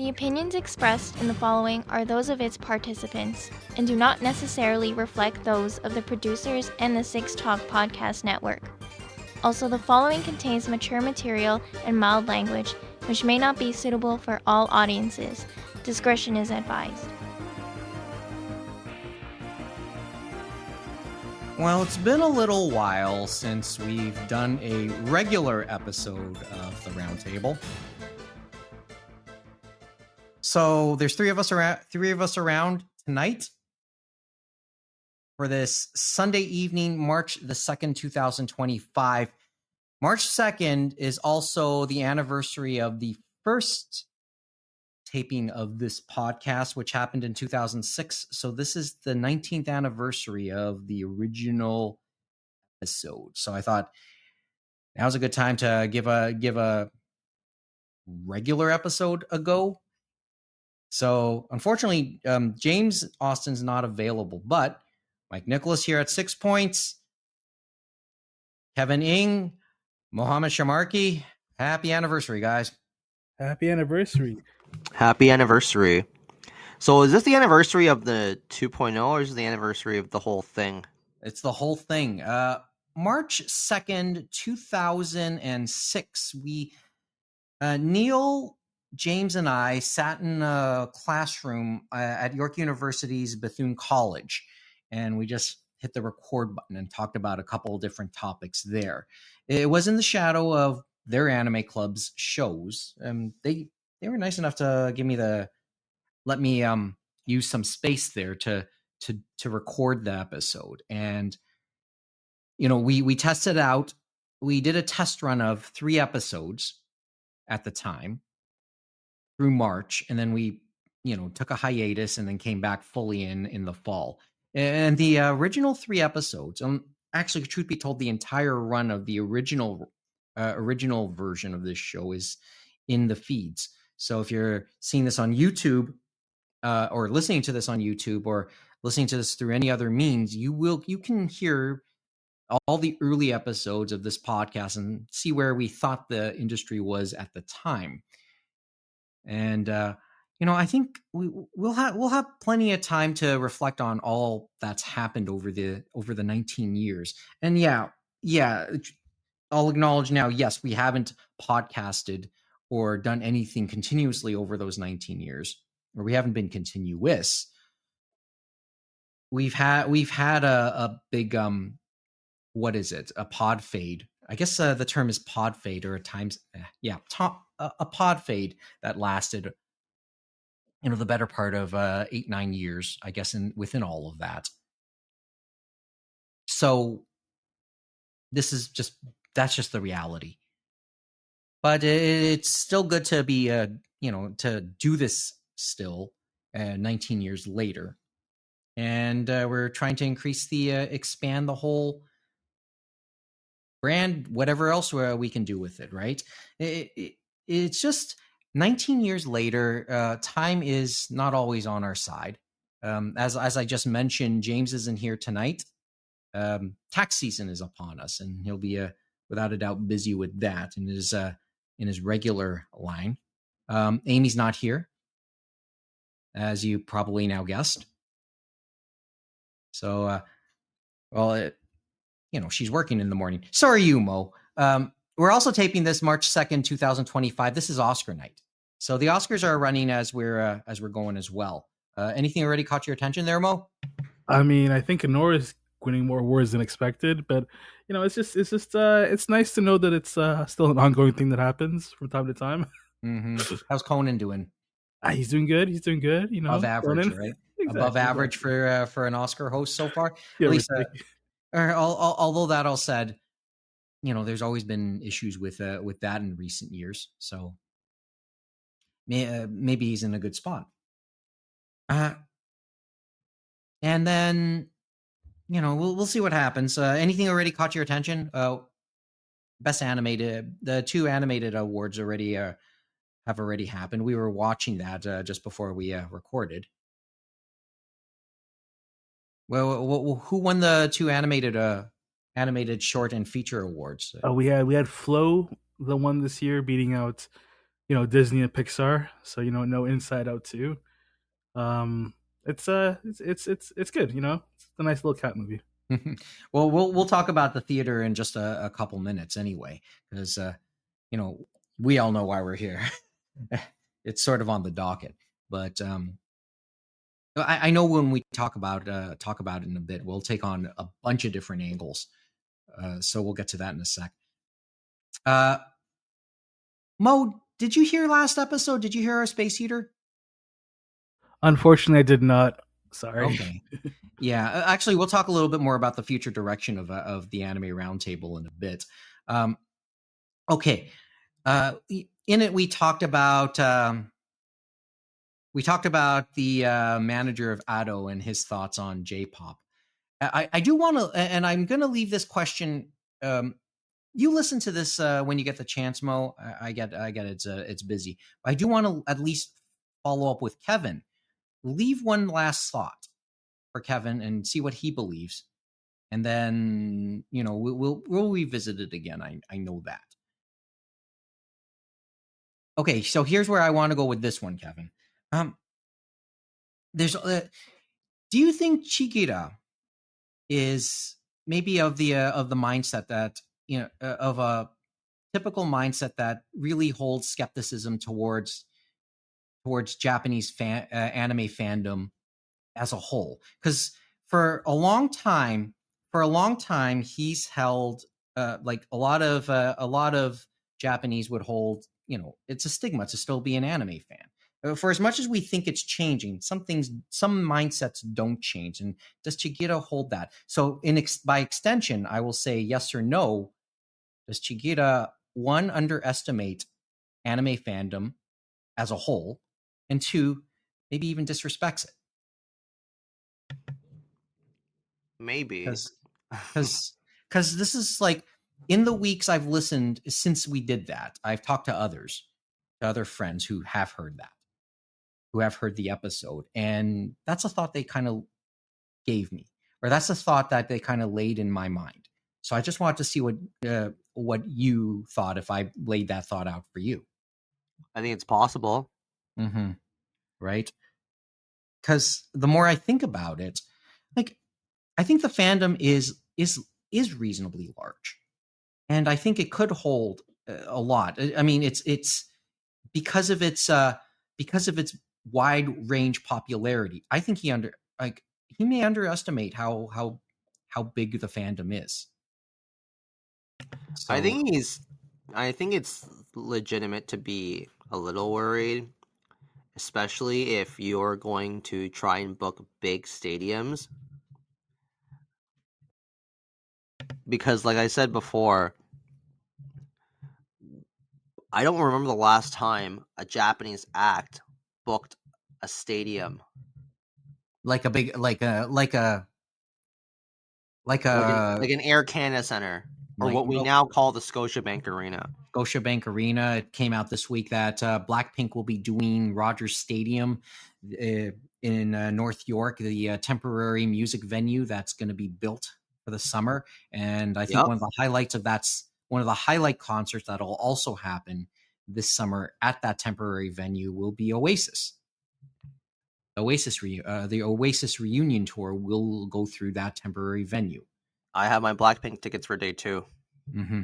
The opinions expressed in the following are those of its participants and do not necessarily reflect those of the producers and the Six Talk Podcast Network. Also, the following contains mature material and mild language, which may not be suitable for all audiences. Discretion is advised. Well, it's been a little while since we've done a regular episode of the Roundtable. So there's three of us around tonight for this Sunday evening, March the 2nd, 2025. March 2nd is also the anniversary of the first taping of this podcast, which happened in 2006. So this is the 19th anniversary of the original episode. So I thought now's a good time to give a regular episode a go. So unfortunately, James Austin's not available, but Mike Nicolas here at 6 points. Kevin Ng, Mohamed Sharmarke, happy anniversary, guys. Happy anniversary. Happy anniversary. So is this the anniversary of the 2.0 or is it the anniversary of the whole thing? It's the whole thing. March 2nd, 2006, Neil, James, and I sat in a classroom at York University's Bethune College, and we just hit the record button and talked about a couple of different topics there. It was in the shadow of their anime club's shows. They were nice enough to let me use some space there to record the episode. And we tested out. We did a test run of 3 episodes at the time through March, and then we took a hiatus and then came back fully in the fall. And the original 3 episodes, actually, truth be told, the entire run of the original version of this show is in the feeds. So if you're seeing this on YouTube, or listening to this on YouTube, or listening to this through any other means, you can hear all the early episodes of this podcast and see where we thought the industry was at the time. And I think we'll have plenty of time to reflect on all that's happened over the 19 years. And yeah, I'll acknowledge now, yes, we haven't podcasted or done anything continuously over those 19 years, or we haven't been continuous. We've had a big what is it? A pod fade. I guess the term is pod fade, or at times, a pod fade that lasted, the better part of 8-9 years, I guess, within all of that. So that's just the reality. But it's still good to be, to do this still 19 years later. And we're trying to expand the whole brand, whatever else we can do with it, right? It's just 19 years later, time is not always on our side. As I just mentioned, James isn't here tonight. Tax season is upon us, and he'll be without a doubt busy with that in his regular line. Amy's not here, as you probably now guessed. So, she's working in the morning. So are you, Mo. We're also taping this March 2nd, 2025. This is Oscar night. So the Oscars are running as we're going as well. Anything already caught your attention there, Mo? I mean, I think Anno is winning more awards than expected, but it's nice to know that it's still an ongoing thing that happens from time to time. Mm-hmm. How's Conan doing? He's doing good. Above average, Conan. right? Exactly, Above average for an Oscar host so far. Yeah, at least, although that all said, there's always been issues with that in recent years. So maybe he's in a good spot. And then, we'll see what happens. Anything already caught your attention? Best animated, the 2 animated awards have already happened. We were watching that just before we recorded. Well, who won the 2 animated short and feature awards? We had Flow, the one this year, beating out Disney and Pixar. So no Inside Out 2. It's good. It's a nice little cat movie. Well, we'll talk about the theater in just a couple minutes anyway, because we all know why we're here. It's sort of on the docket, but I know when we talk about it in a bit, we'll take on a bunch of different angles. So we'll get to that in a sec. Mo, did you hear last episode? Did you hear our space heater? Unfortunately, I did not. Sorry. Okay. Yeah, actually, we'll talk a little bit more about the future direction of the Anime Roundtable in a bit. Okay. In it, we talked about the manager of Anno and his thoughts on J-pop. I do want to, and I'm going to leave this question. You listen to this when you get the chance, Mo. I get it's busy. I do want to at least follow up with Kevin. Leave one last thought for Kevin and see what he believes, and then we'll revisit it again. I know that. Okay, so here's where I want to go with this one, Kevin. Do you think Chigira is maybe of the mindset that of a typical mindset that really holds skepticism towards Japanese anime fandom as a whole? Because for a long time he's held like a lot of Japanese would hold, it's a stigma to still be an anime fan. For as much as we think it's changing, some mindsets don't change. And does Chigira hold that? So by extension, I will say yes or no. Does Chigira, one, underestimate anime fandom as a whole, and two, maybe even disrespects it? Maybe. Because this is like, in the weeks I've listened since we did that, I've talked to other friends who have heard that, who have heard the episode, and that's a thought they kind of gave me, or that's a thought that they kind of laid in my mind. So I just wanted to see what you thought if I laid that thought out for you. I think it's possible. Mm-hmm. Right? Because the more I think about it, like, I think the fandom is reasonably large, and I think it could hold a lot. I mean, it's because of its wide range popularity. I think he may underestimate how big the fandom is. So, I think it's legitimate to be a little worried, especially if you're going to try and book big stadiums. Because, like I said before, I don't remember the last time a Japanese act booked a stadium. like an Air Canada Center, or what we now call the Scotiabank Arena. Scotiabank Arena. It came out this week that Blackpink will be doing Rogers Stadium in North York, the temporary music venue that's going to be built for the summer. And I think one of the highlight concerts that'll also happen this summer at that temporary venue will be Oasis. The Oasis reunion tour will go through that temporary venue. I have my Blackpink tickets for day 2. Mm-hmm.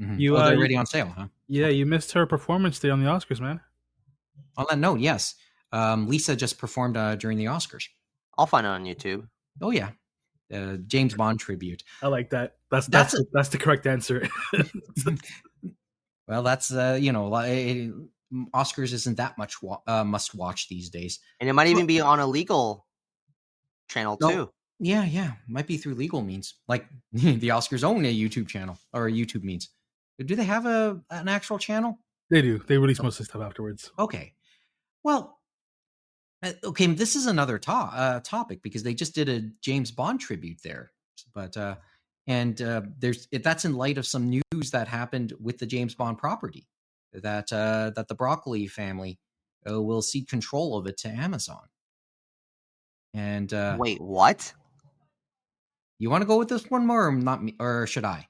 Mm-hmm. They're already on sale, huh? Yeah, you missed her performance day on the Oscars, man. On that note, yes, Lisa just performed during the Oscars. I'll find it on YouTube. Oh yeah, James Bond tribute. I like that. That's the correct answer. Well, that's Oscars isn't that much must watch these days, and it might even be on a legal channel too. Yeah, might be through legal means, like the Oscars own a YouTube channel or a YouTube means. Do they have an actual channel? They do. They release most of the stuff afterwards. Okay, well, okay. This is another topic because they just did a James Bond tribute there, but that's in light of some news that happened with the James Bond property that the Broccoli family will cede control of it to Amazon. And wait, what? You want to go with this one more, or not me, or should I?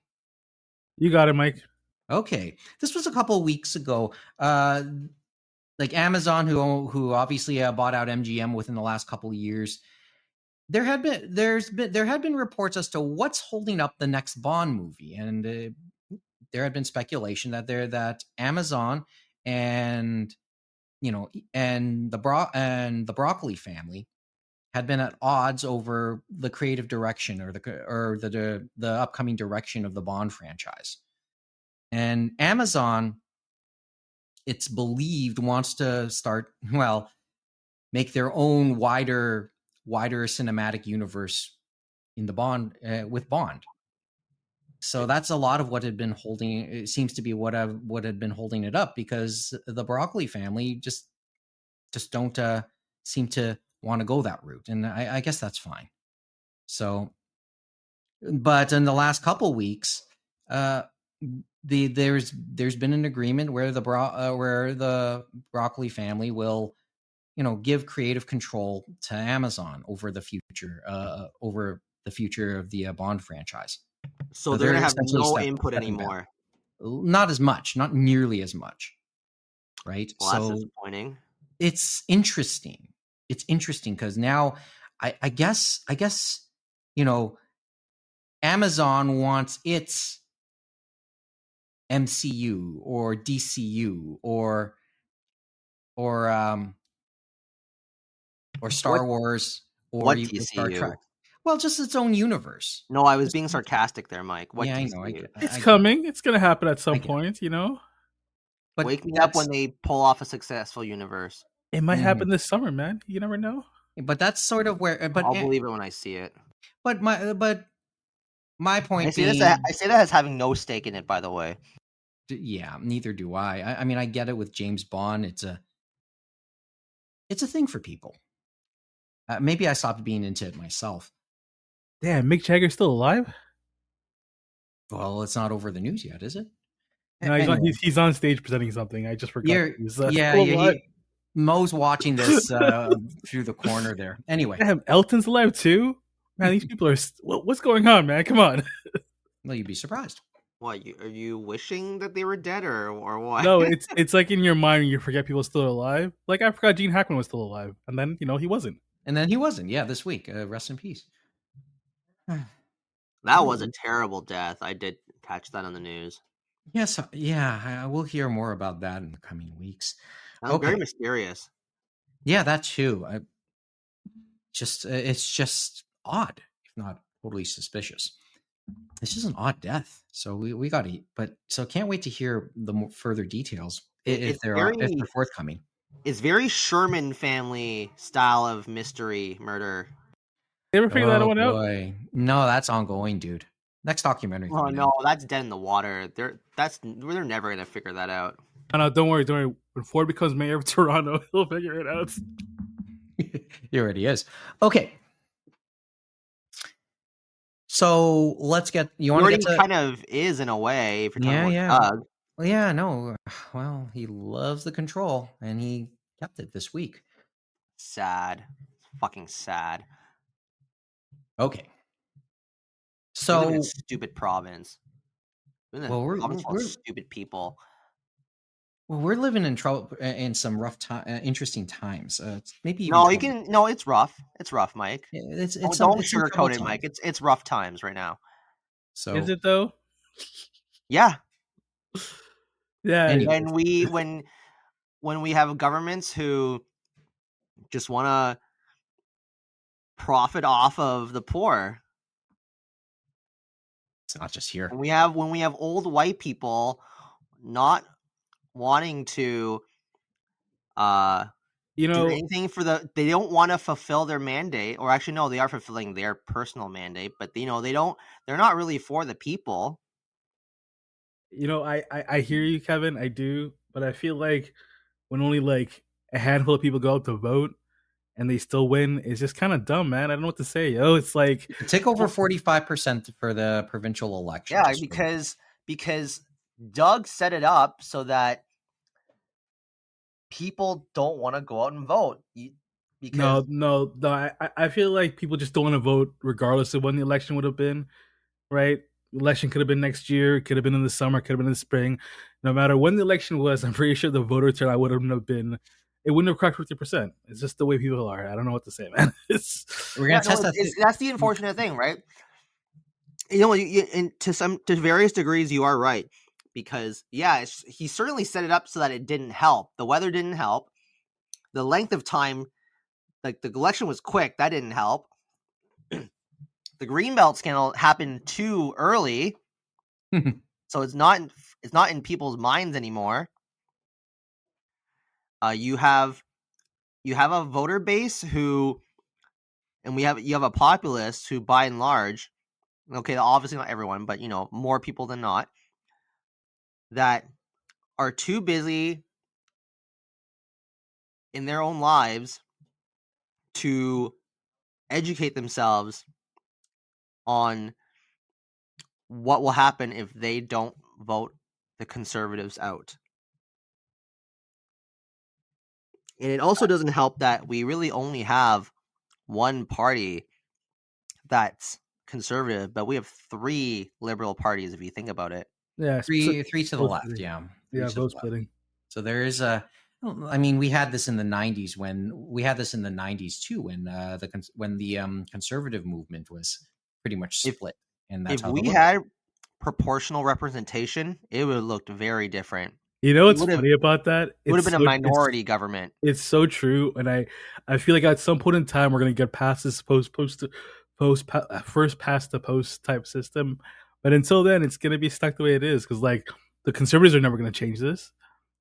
You got it, Mike. Okay, this was a couple of weeks ago. Like Amazon, who obviously bought out MGM within the last couple of years, there had been reports as to what's holding up the next Bond movie, and there had been speculation that Amazon and the Broccoli family had been at odds over the creative direction or the upcoming direction of the Bond franchise. And Amazon, it's believed, wants to make their own wider cinematic universe in the Bond with Bond. So that's a lot of what had been holding. It seems to be what had been holding it up, because the Broccoli family just don't seem to want to go that route, and I guess that's fine. So, but in the last couple weeks, there's been an agreement where the Broccoli family will, give creative control to Amazon over the future of the Bond franchise. So they're gonna have no input anymore. Not as much, not nearly as much, right? Well, that's disappointing. It's interesting. It's interesting because now I guess Amazon wants its MCU or DCU or Star Wars or even Star Trek. Well, just its own universe. No, I was being sarcastic there, Mike. What DCU? I know. It's coming. It's going to happen at some point, But wake me up when they pull off a successful universe. It might happen this summer, man. You never know. But that's sort of where. But I'll believe it when I see it. But my point. I say that as having no stake in it. By the way. Yeah, neither do I. I mean, I get it with James Bond. It's a thing for people. Maybe I stopped being into it myself. Damn, Mick Jagger's still alive? Well, it's not over the news yet, is it? No, he's on stage presenting something. I just forgot. Mo's watching this through the corner there. Anyway. Damn, Elton's alive too? Man, these people are... What's going on, man? Come on. Well, you'd be surprised. What, are you wishing that they were dead or what? No, it's like in your mind when you forget people are still alive. Like, I forgot Gene Hackman was still alive. And then, he wasn't. And then he wasn't. Yeah, this week. Rest in peace. That was a terrible death. I did catch that on the news. Yes, yeah. We'll hear more about that in the coming weeks. Very mysterious. Yeah, that too. It's just odd, if not totally suspicious. It's just an odd death. So we got to, can't wait to hear the further details if they're forthcoming. It's very Sherman family style of mystery murder. You ever figure that one out? No, that's ongoing, dude. Next documentary. Oh no, that's dead in the water. They're never gonna figure that out. No, don't worry. When Ford becomes mayor of Toronto, he'll figure it out. He already is. Okay. So let's get. You want to get to? Kind of is in a way. If you're talking about Doug. Well, yeah, no. Well, he loves the control, and he kept it this week. Sad, fucking sad. Okay. So stupid province. We're stupid people. Well, we're living in trouble in some rough interesting times. Maybe it's rough. It's rough, Mike. Don't sugarcoat it, Mike. It's rough times right now. So is it though? Yeah. Yeah. Anyways. When we have governments who just want to profit off of the poor. It's not just here. When we have old white people not wanting to do anything they don't want to fulfill their mandate, or actually no, they are fulfilling their personal mandate, but they're not really for the people. I hear you, Kevin, I do, but I feel like when only like a handful of people go out to vote and they still win, it's just kind of dumb, man. I don't know what to say. It's like take over 45% for the provincial election. Yeah, because Doug set it up so that people don't want to go out and vote. No. I feel like people just don't want to vote regardless of when the election would have been, right? election could have been next year, it could have been in the summer, could have been in the spring. No matter when the election was, I'm pretty sure the voter turnout wouldn't have been. It wouldn't have cracked 50%. It's just the way people are. I don't know what to say, man. We're gonna test that. That's the unfortunate thing, right? To various degrees, you are right, because he certainly set it up so that it didn't help. The weather didn't help. The length of time, like the election was quick, that didn't help. The Greenbelt scandal happened too early, so it's not in people's minds anymore. You have a voter base you have a populace who, by and large, okay, obviously not everyone, but more people than not, that are too busy in their own lives to educate themselves on what will happen if they don't vote the conservatives out. And it also doesn't help that we really only have one party that's conservative, but we have 3 liberal parties if you think about it. Yeah, three to the left. splitting. Yeah, vote splitting. So there is we had this in the 90s too, when the conservative movement was pretty much split. And that's if we had proportional representation, it would have looked very different. You know what's funny about that? It would have been a minority government. It's so true, and I feel like at some point in time we're gonna get past this first past the post type system, but until then it's gonna be stuck the way it is, because like the conservatives are never gonna change this,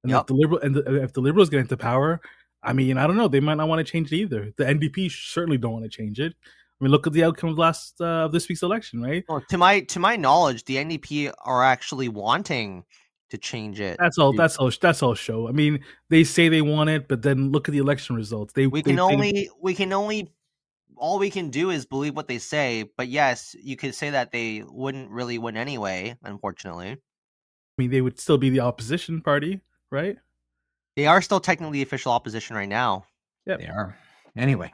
and if the liberals get into power, I mean, I don't know, they might not want to change it either. The NDP certainly don't want to change it. I mean, look at the outcome of this week's election, right? Well, to my knowledge, the NDP are actually wanting to change it. That's all show. I mean, they say they want it, but then look at the election results. All we can do is believe what they say. But yes, you could say that they wouldn't really win anyway, unfortunately. I mean, they would still be the opposition party, right? They are still technically official opposition right now. Yeah, they are. Anyway.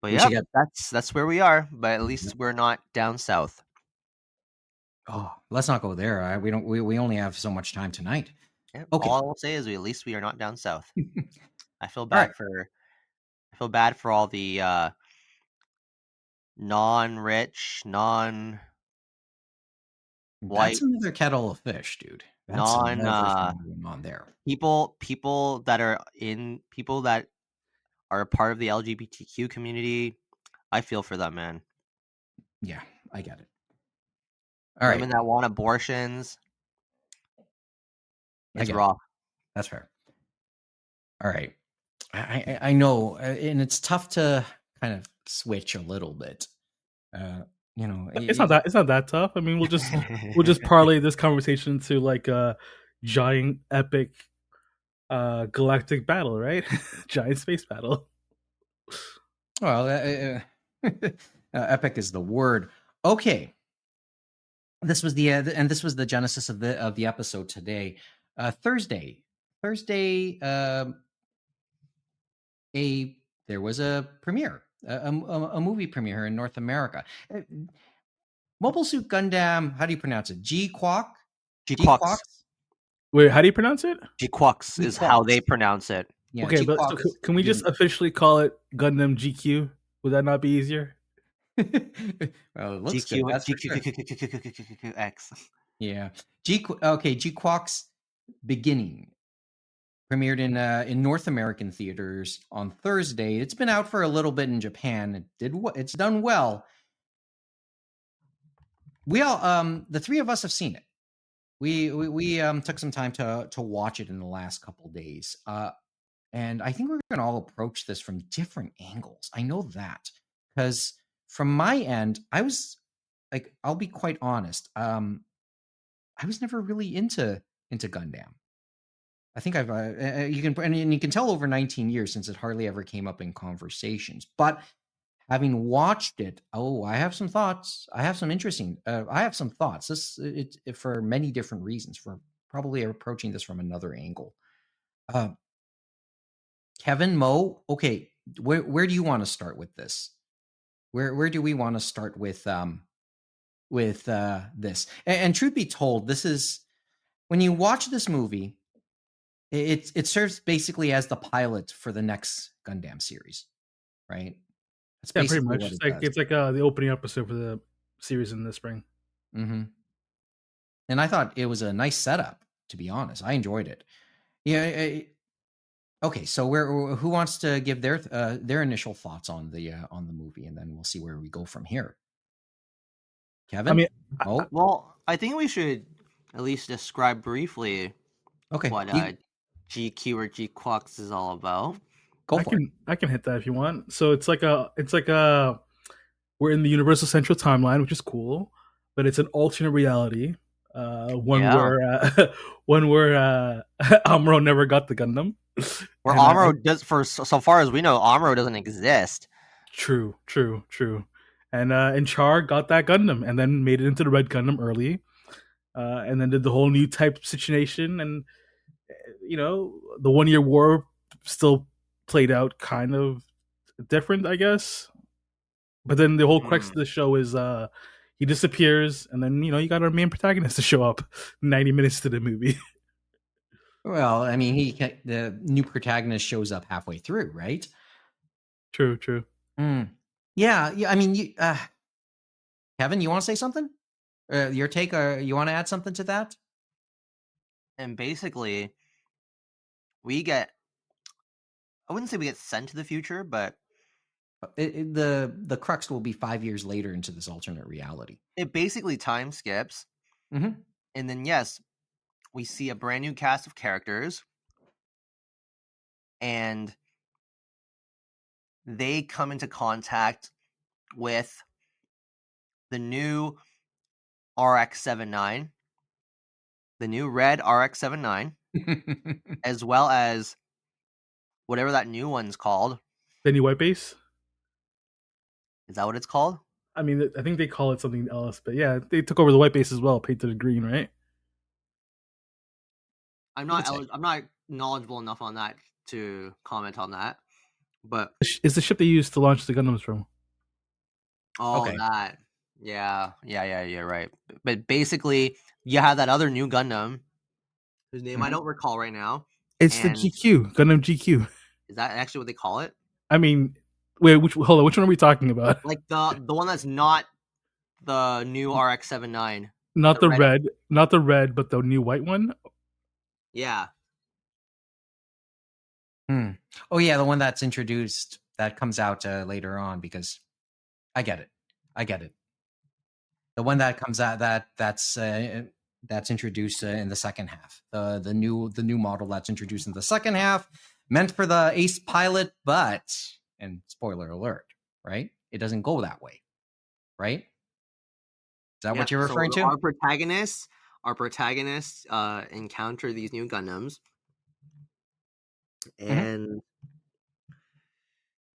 But yeah, that's where we are. But at least we're not down south. Oh, let's not go there. We only have so much time tonight. Yeah, okay. All I will say is at least we are not down south. I feel bad for all the non-rich, non-white. That's another kettle of fish, dude. That's going on there. People that are a part of the LGBTQ community. I feel for them, man. Yeah, I get it. All right. Women that want abortions. It's raw. That's fair. All right. I know, and it's tough to kind of switch a little bit. It's not that tough. I mean, we'll just parlay this conversation to like a giant epic galactic battle, right? Giant space battle. Well, epic is the word. Okay. This was the genesis of the episode today. Thursday, there was a premiere, a movie premiere in North America. Mobile Suit Gundam, how do you pronounce it? GQuuuux? Wait, how do you pronounce it? GQuuux is how they pronounce it. Yeah, okay, but so can we just officially call it Gundam GQ? Would that not be easier? Well, it looks good. That's GQuuux. Yeah. GQuuux Beginning premiered in North American theaters on Thursday. It's been out for a little bit in Japan. It's done well. We all the 3 of us have seen it. We took some time to watch it in the last couple days. And I think we're going to all approach this from different angles. I know that, because from my end, I was like, I'll be quite honest. I was never really into Gundam. I think you can tell over 19 years since it hardly ever came up in conversations. But having watched it, I have some thoughts. I have some thoughts. This for many different reasons. For probably approaching this from another angle. Kevin, Mo, okay, where do you want to start with this? Where do we want to start with with this. And truth be told, this is when you watch this movie, it serves basically as the pilot for the next Gundam series, right? That's Yeah, pretty basically much. what It's it like does. it's like the opening episode for the series in the spring. Mm-hmm. And I thought it was a nice setup, to be honest. I enjoyed it. Yeah. Okay, so who wants to give their initial thoughts on the movie, and then we'll see where we go from here. Kevin? I mean, well, I think we should at least describe briefly okay, what GQ or GQuuux is all about. Go for it. I can hit that if you want. So it's like we're in the Universal Central Timeline, which is cool, but it's an alternate reality. One where Amuro never got the Gundam. Where Amuro does, for so far as we know, Amuro doesn't exist. True. And Char got that Gundam and then made it into the Red Gundam early, and then did the whole new type situation. And the 1 year war still played out kind of different, I guess. But then the whole crux of the show is he disappears, and then you got our main protagonist to show up 90 minutes to the movie. Well, I mean, the new protagonist shows up halfway through, right? True. Yeah. I mean, Kevin, you want to say something? Your take? You want to add something to that? And basically, I wouldn't say we get sent to the future, but the crux will be 5 years later into this alternate reality. It basically time skips, and then yes, we see a brand new cast of characters, and they come into contact with the new RX-79, the new red RX-79, as well as whatever that new one's called. The new white base? Is that what it's called? I mean, I think they call it something else, but yeah, they took over the white base as well, painted it green, right? I'm not knowledgeable enough on that to comment on that, but it's the ship they used to launch the Gundams from. Oh, okay. That. Yeah, you're right. But basically, you have that other new Gundam, whose name I don't recall right now. It's the GQ, Gundam GQ. Is that actually what they call it? I mean, wait, hold on, which one are we talking about? Like the one that's not the new RX-79. Not the red, but the new white one? Yeah. Oh yeah, the one that's introduced that comes out later on, because I get it. The one that comes out that's introduced in the second half. The new model that's introduced in the second half, meant for the ace pilot, but, and spoiler alert, right? It doesn't go that way, right? Is that what you're referring to? Our protagonists encounter these new Gundams, and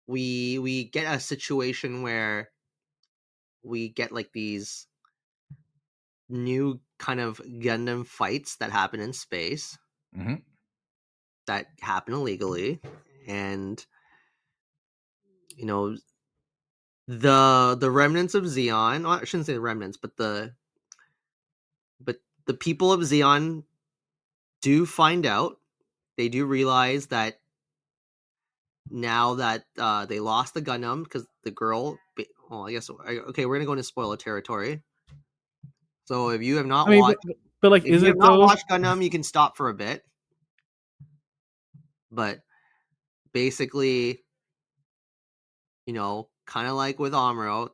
we get a situation where we get like these new kind of Gundam fights that happen in space, that happen illegally, and the remnants of Zeon. Well, I shouldn't say the remnants, but the people of Zeon do find out. They do realize that now that they lost the Gundam, because the girl. Well, I guess okay. We're gonna go into spoiler territory. So if you have not watched, but like, if you have not watched Gundam, you can stop for a bit. But basically, kind of like with Amuro,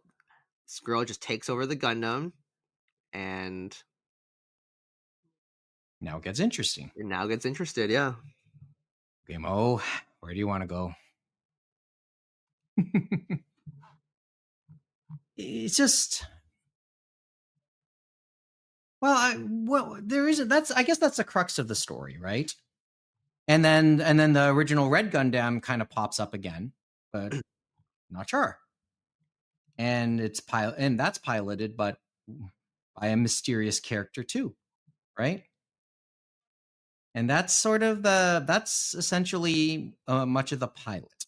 this girl just takes over the Gundam, and now it gets interesting. Yeah. Okay, Mo, where do you want to go? It's just, there isn't. I guess that's the crux of the story, right? And then the original Red Gundam kind of pops up again, but not sure. And that's piloted, but by a mysterious character too, right? And that's that's essentially much of the pilot.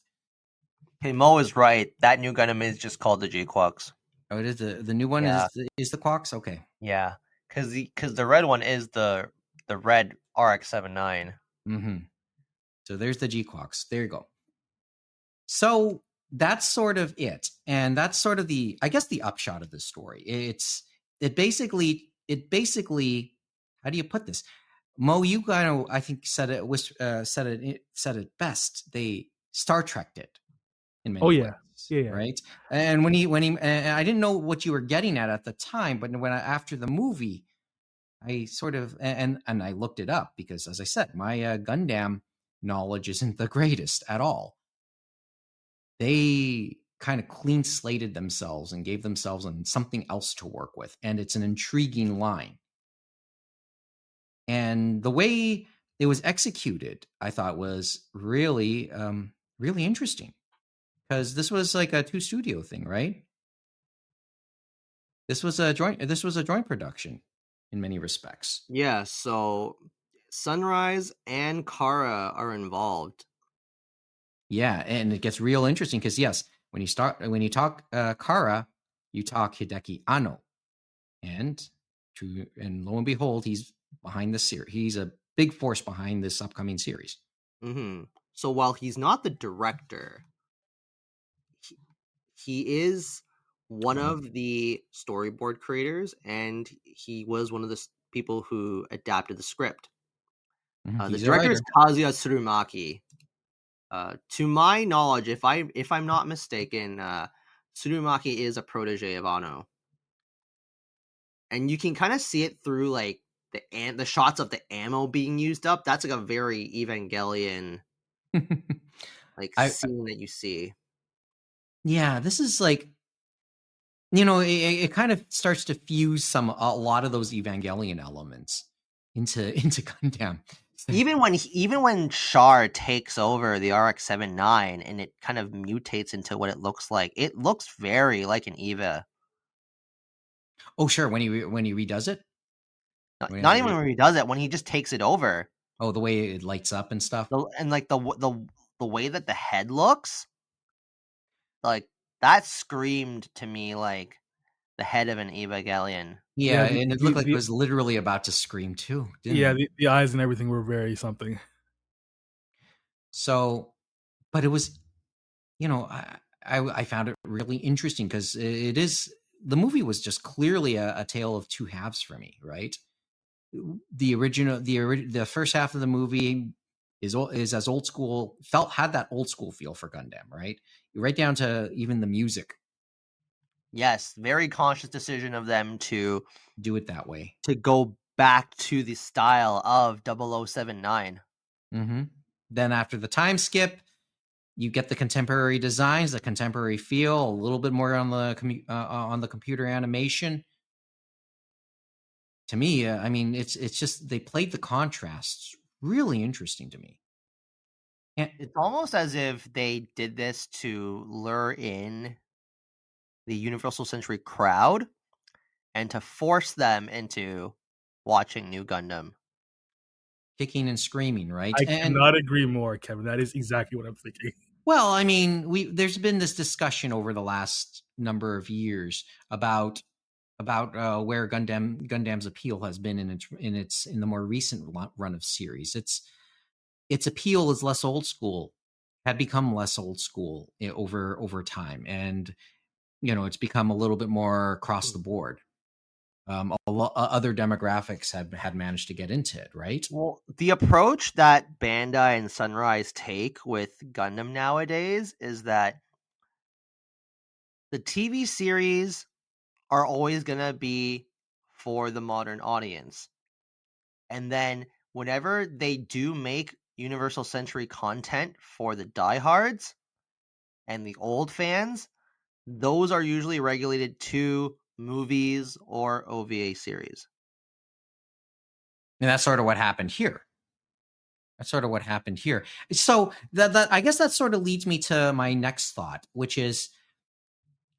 Hey, Mo is right. That new Gundam is just called the GQuuux. Oh, it is the new one is the Quuuux? Okay. Yeah, because the red one is the red RX-79. Mm-hmm. So there's the GQuuux. There you go. So that's sort of it, and that's sort of the upshot of this story. It basically how do you put this? Mo, you kind of I think said it best. They Star Trekked it in many ways. Yeah. Right. And when he and I didn't know what you were getting at the time, but after the movie, I sort of and I looked it up because, as I said, my Gundam knowledge isn't the greatest at all. They kind of clean slated themselves and gave themselves something else to work with, and it's an intriguing line. And the way it was executed, I thought was really, really interesting because this was like a 2-studio thing, right? This was a joint production in many respects. Yeah, so Sunrise and Kara are involved. Yeah, and it gets real interesting because yes, when you talk Kara, you talk Hideki Anno, and lo and behold, he's behind the series. He's a big force behind this upcoming series. Mm-hmm. So while he's not the director, he is one of the storyboard creators, and he was one of the people who adapted the script. The director is Kazuya Tsurumaki. To my knowledge, if I'm not mistaken, Tsurumaki is a protege of Anno, and you can kind of see it through like the shots of the ammo being used up. That's like a very Evangelion scene that you see. Yeah, this is like, it kind of starts to fuse a lot of those Evangelion elements into Gundam. Even when Char takes over the RX-79 and it kind of mutates into what it looks like, it looks very like an Eva. Oh, sure. When he redoes it, not even when he does it. When he just takes it over. Oh, the way it lights up and stuff, and like the way that the head looks, like that screamed to me like the head of an Evangelion. Yeah, and it looked like it was literally about to scream too. Didn't it? The eyes and everything were very something. So, but it was, I found it really interesting because the movie was just clearly a tale of two halves for me, right? The first half of the movie is as old school, had that old school feel for Gundam, right? Right down to even the music. Yes, very conscious decision of them to do it that way, to go back to the style of 0079. Mm-hmm. Then after the time skip, you get the contemporary designs, the contemporary feel, a little bit more on the computer animation. To me, I mean, it's just they played the contrasts really interesting to me. And it's almost as if they did this to lure in the Universal Century crowd and to force them into watching New Gundam. Kicking and screaming, right? I cannot agree more, Kevin. That is exactly what I'm thinking. Well, I mean, there's been this discussion over the last number of years about where Gundam's appeal has been in the more recent run of series. Its appeal is less old school, had become less old school over time, and it's become a little bit more across the board. Other demographics had managed to get into it, right? Well, the approach that Bandai and Sunrise take with Gundam nowadays is that the TV series are always going to be for the modern audience. And then whenever they do make Universal Century content for the diehards and the old fans, those are usually regulated to movies or OVA series. And that's sort of what happened here. So that I guess that sort of leads me to my next thought, which is,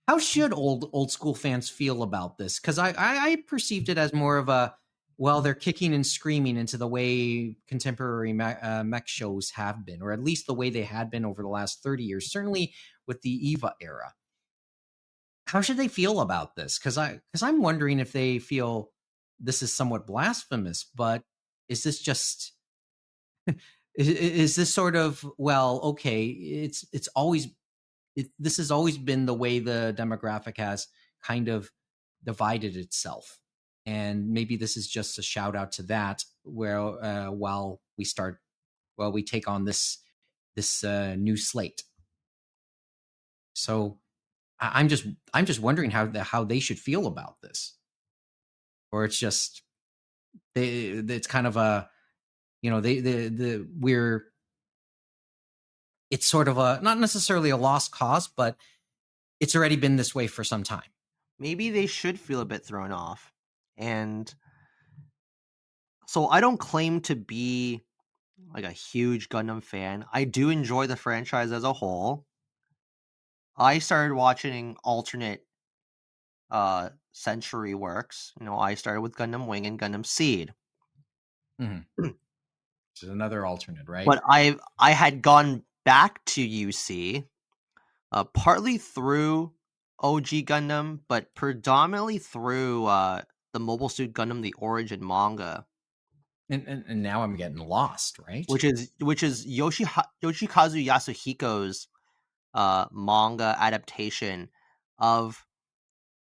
how should old school fans feel about this? Because I perceived it as more of a, well, they're kicking and screaming into the way contemporary mech shows have been, or at least the way they had been over the last 30 years, certainly with the EVA era. how should they feel about this? Because I'm wondering if they feel this is somewhat blasphemous, but is this just is this sort of, well, okay, it's always this has always been the way the demographic has kind of divided itself, and maybe this is just a shout out to that, where while we take on this new slate. So I'm just wondering how they should feel about this, or it's just it's kind of a, you know, it's sort of a, not necessarily a lost cause, but it's already been this way for some time. Maybe they should feel a bit thrown off. And so I don't claim to be like a huge Gundam fan. I do enjoy the franchise as a whole. I started watching alternate century works. You know, I started with Gundam Wing and Gundam Seed. Which is another alternate, right? But I had gone back to UC partly through OG Gundam, but predominantly through the Mobile Suit Gundam The Origin manga. And now I'm getting lost, right? Which is Yoshikazu Yasuhiko's manga adaptation of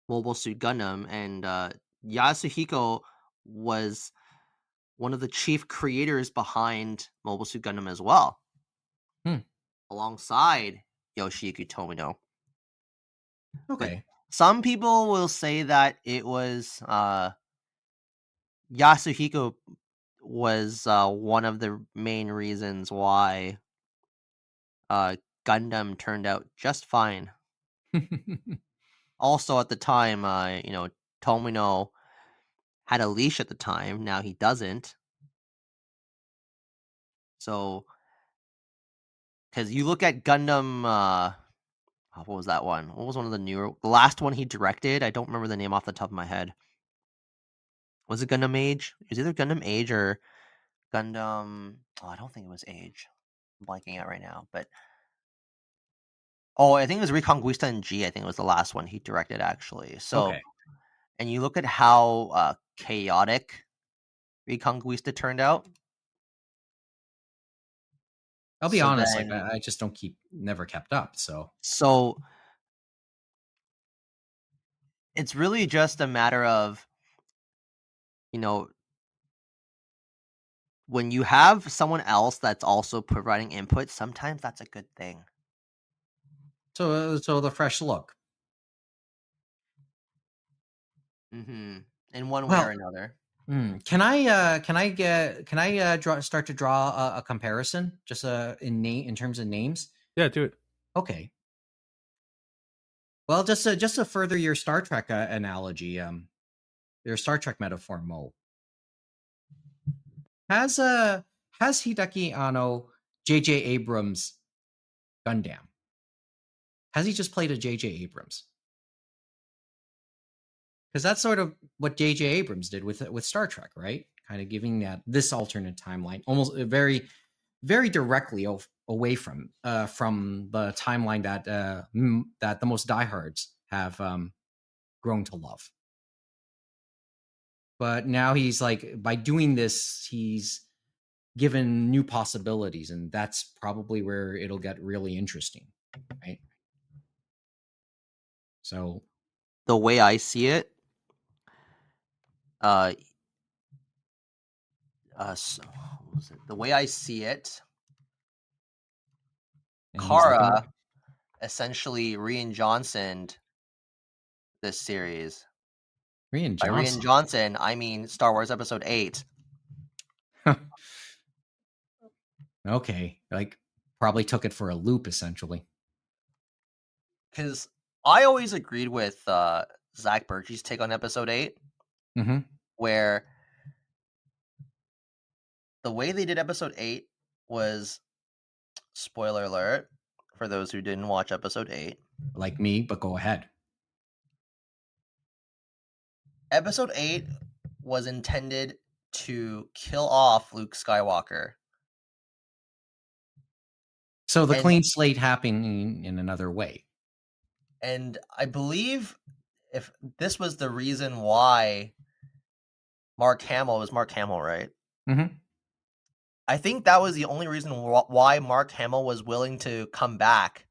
Mobile Suit Gundam, and Yasuhiko was one of the chief creators behind Mobile Suit Gundam as well, alongside Yoshiyuki Tomino. Okay. But some people will say that it was Yasuhiko was one of the main reasons why Gundam turned out just fine. Also, at the time, Tomino had a leash at the time. Now he doesn't. So, because you look at Gundam, what was that one? What was one of the last one he directed? I don't remember the name off the top of my head. Was it Gundam Age? It was either Gundam Age or Gundam. Oh, I don't think it was Age. I'm blanking out right now, but I think it was Reconquista and G. I think it was the last one he directed, actually. So, okay. And you look at how chaotic Reconquista turned out. I'll be honest, like I just never kept up. So it's really just a matter of, when you have someone else that's also providing input, sometimes that's a good thing. So the fresh look. In one way or another. Can I start to draw a comparison, just in terms of names? Yeah, do it. Okay. Well, just to further your Star Trek analogy, your Star Trek metaphor, Mo. Has Hideki Anno J.J. Abrams Gundam? Has he just played a J.J. Abrams? Because that's sort of what J.J. Abrams did with Star Trek, right? Kind of giving this alternate timeline, almost very, very directly away from the timeline that the most diehards have grown to love. But now he's like, by doing this, he's given new possibilities, and that's probably where it'll get really interesting, right? So, the way I see it, the way I see it, Kara essentially Rian Johnsoned this series. Rian Johnson. By Rian Johnson, I mean Star Wars Episode 8. Okay, like probably took it for a loop, essentially. Because I always agreed with Zach Bergey's take on Episode 8, where the way they did Episode 8 was, spoiler alert, for those who didn't watch Episode 8. Like me, but go ahead. Episode 8 was intended to kill off Luke Skywalker. So the clean slate happening in another way. And I believe if this was the reason why Mark Hamill was Mark Hamill, right? Mm-hmm. I think that was the only reason why Mark Hamill was willing to come back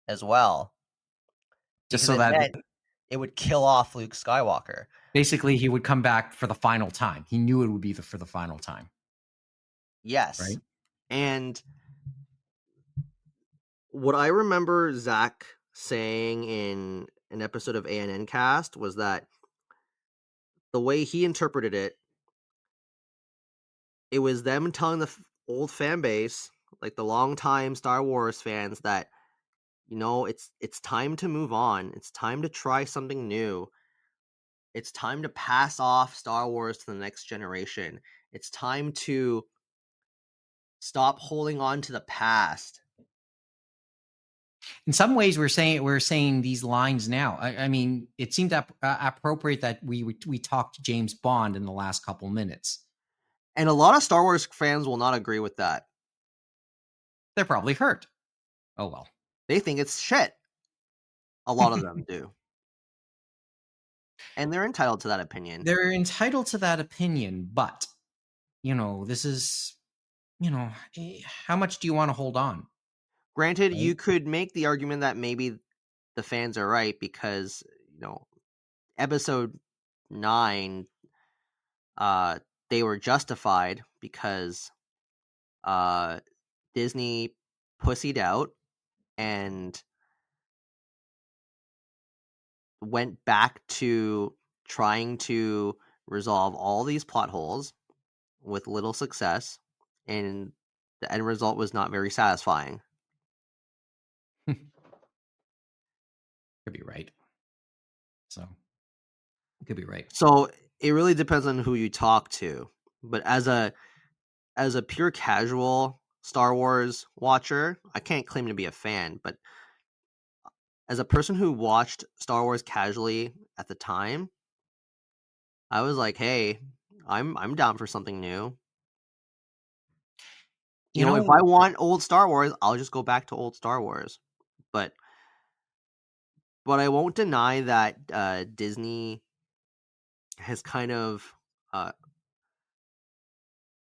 as well. Just Because so it that meant it would kill off Luke Skywalker. basically he would come back for the final time. He knew it would be for the final time. Yes. Right. And what I remember Zach saying in an episode of ANN Cast was that the way he interpreted it, it was them telling the old fan base, like the longtime Star Wars fans, that it's time to move on. It's time to try something new. It's time to pass off Star Wars to the next generation. It's time to stop holding on to the past. In some ways, we're saying these lines now. I mean, it seemed appropriate that we talked to James Bond in the last couple minutes. And a lot of Star Wars fans will not agree with that. They're probably hurt. Oh well. They think it's shit. A lot of them do. And they're entitled to that opinion. They're entitled to that opinion, but this is, how much do you want to hold on? Granted, right? You could make the argument that maybe the fans are right because, episode 9, they were justified because Disney pussied out and went back to trying to resolve all these plot holes with little success, and the end result was not very satisfying. Could be right. So, could be right. So it really depends on who you talk to. But as a pure casual Star Wars watcher, I can't claim to be a fan, but as a person who watched Star Wars casually at the time, I was like, hey, I'm down for something new. You know, if I want old Star Wars, I'll just go back to old Star Wars. But I won't deny that Disney has kind of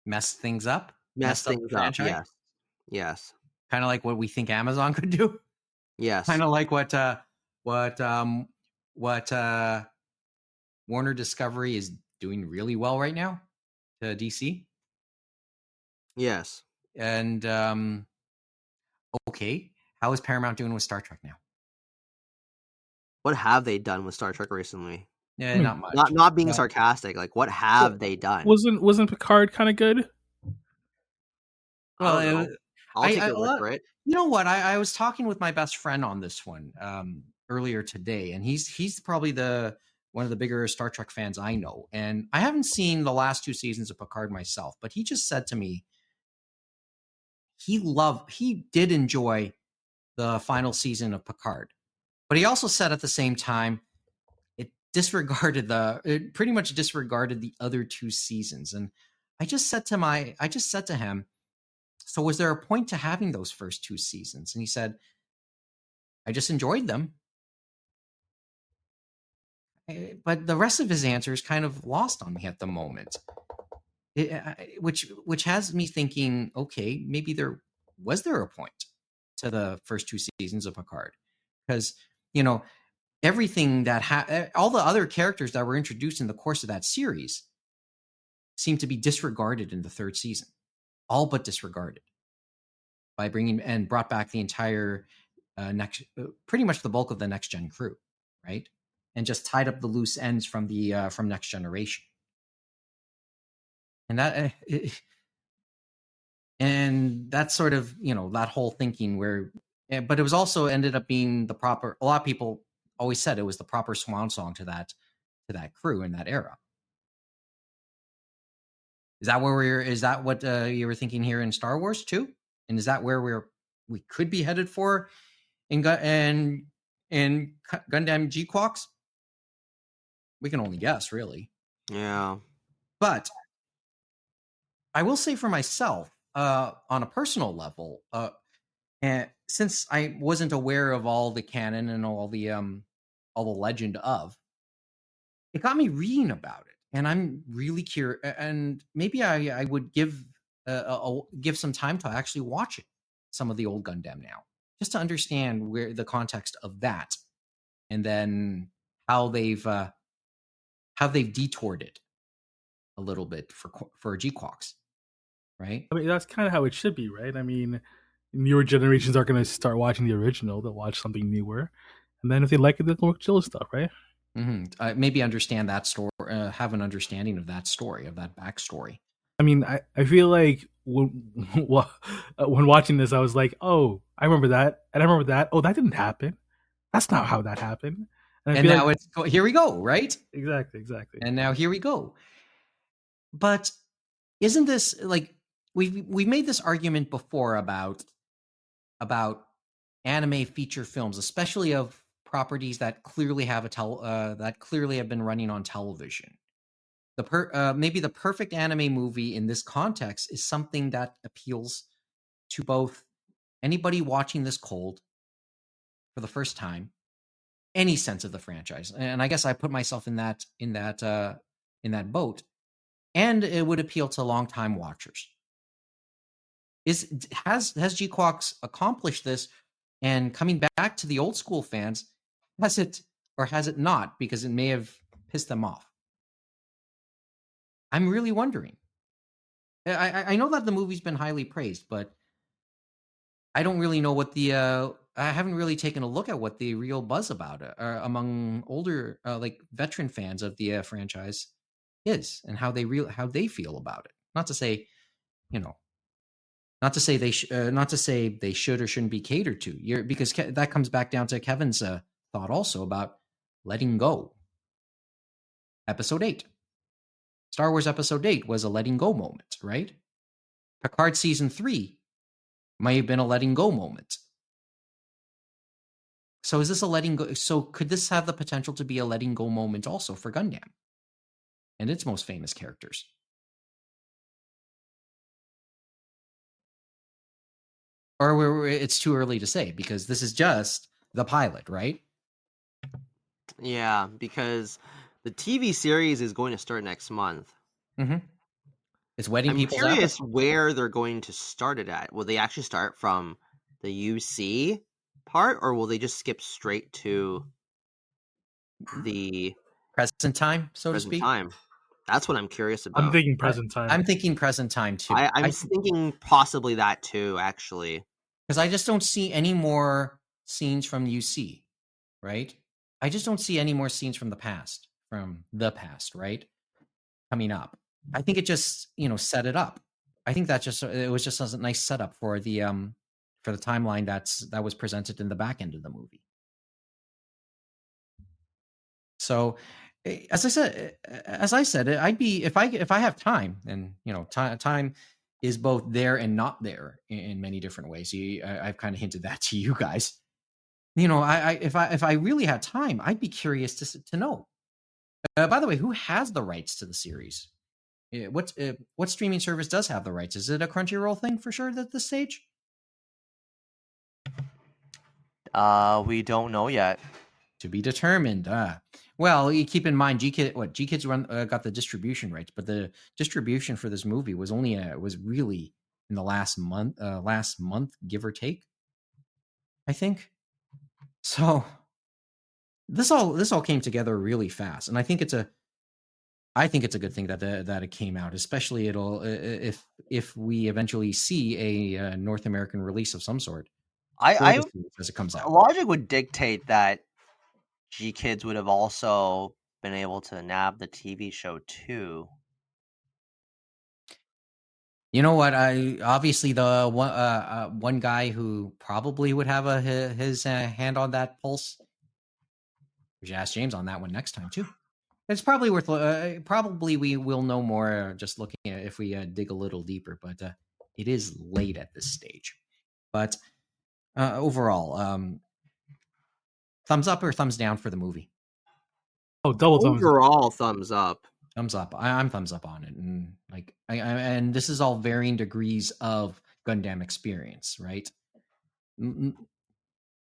messed things up. Messed things up. Yes. Kind of like what we think Amazon could do. Yes. Kind of like what Warner Discovery is doing really well right now to DC. Yes. And okay, how is Paramount doing with Star Trek now? What have they done with Star Trek recently? Yeah, not much. Not being sarcastic. Like, what have they done? Wasn't Picard kind of good? Well, I'll take a look for it. You know what? I was talking with my best friend on this one earlier today, and he's probably one of the bigger Star Trek fans I know. And I haven't seen the last 2 seasons of Picard myself, but he just said to me he did enjoy the final season of Picard. But he also said at the same time it pretty much disregarded the other 2 seasons. And I just said to him, so was there a point to having those first 2 seasons? And he said, I just enjoyed them. But the rest of his answer is kind of lost on me at the moment, which has me thinking, okay, maybe was there a point to the first 2 seasons of Picard? Because, everything that all the other characters that were introduced in the course of that series seem to be disregarded in the 3rd season. All but disregarded by brought back the entire pretty much the bulk of the next gen crew, right? And just tied up the loose ends from Next Generation. And that's sort of, that whole thinking but it was also ended up being a lot of people always said it was the proper swan song to that crew in that era. Is that what you were thinking here in Star Wars too? And is that where we could be headed for in Gundam GQuuux? We can only guess, really. Yeah. But I will say for myself, on a personal level, And since I wasn't aware of all the canon and all the legend of, it got me reading about it, and I'm really curious. And maybe I would give some time to actually watch it, some of the old Gundam now, just to understand where the context of that, and then how they've detoured it a little bit for GQuuuux, right? I mean, that's kind of how it should be, right? I mean, newer generations are going to start watching the original. They'll watch something newer, and then if they like it, they'll watch the stuff, right? Maybe understand that story, have an understanding of that story, of that backstory. I mean, I feel like when watching this, I was like, oh, I remember that, and I remember that. Oh, that didn't happen. That's not how that happened. And now here we go, right? Exactly. And now here we go. But isn't this like we've made this argument before about anime feature films, especially of properties that clearly have that clearly have been running on television. Maybe the perfect anime movie in this context is something that appeals to both anybody watching this cold for the first time, any sense of the franchise, and I guess I put myself in that boat, and it would appeal to longtime watchers. Has GQuuuux accomplished this? And coming back to the old school fans, has it or has it not? Because it may have pissed them off. I'm really wondering. I know that the movie's been highly praised, but I don't really know what I haven't really taken a look at what the real buzz about it among older, like veteran fans of the franchise is, and how they feel about it. Not to say, not to say they should or shouldn't be catered to. Because that comes back down to Kevin's thought also about letting go. Episode 8. Star Wars Episode 8 was a letting go moment, right? Picard Season 3 might have been a letting go moment. So is this a letting go? So could this have the potential to be a letting go moment also for Gundam and its most famous characters? Or it's too early to say because this is just the pilot, right? Yeah, because the TV series is going to start next month. Mm-hmm. It's wetting people's I'm curious appetite. where they're going to start it at. Will they actually start from the UC part, or will they just skip straight to the present time, so to speak? Time. That's what I'm curious about. I'm thinking present time. I'm thinking present time too. I'm thinking possibly that too, actually. Because I just don't see any more scenes from UC, right? I just don't see any more scenes from the past, right? Coming up. I think it just, set it up. I think it was just a nice setup for the timeline that was presented in the back end of the movie. So, as I said, I'd be if I have time, and time is both there and not there in many different ways. I've kind of hinted that to you guys. If I really had time, I'd be curious to know. By the way, who has the rights to the series? What streaming service does have the rights? Is it a Crunchyroll thing for sure at this stage? We don't know yet. To be determined. Well, you keep in mind, GKids got the distribution rights, but the distribution for this movie was really in the last month, give or take, I think. So this all came together really fast, and I think it's a good thing that it came out, especially if we eventually see a North American release of some sort. As it comes out, logic would dictate that GKids would have also been able to nab the TV show too. You know what? Obviously the one guy who probably would have his hand on that pulse. We should ask James on that one next time too. It's probably worth. Probably we will know more just looking at if we dig a little deeper. But it is late at this stage. But overall, thumbs up or thumbs down for the movie? Oh, double thumbs. Overall, thumbs up. Thumbs up. I'm thumbs up on it, and and this is all varying degrees of Gundam experience, right?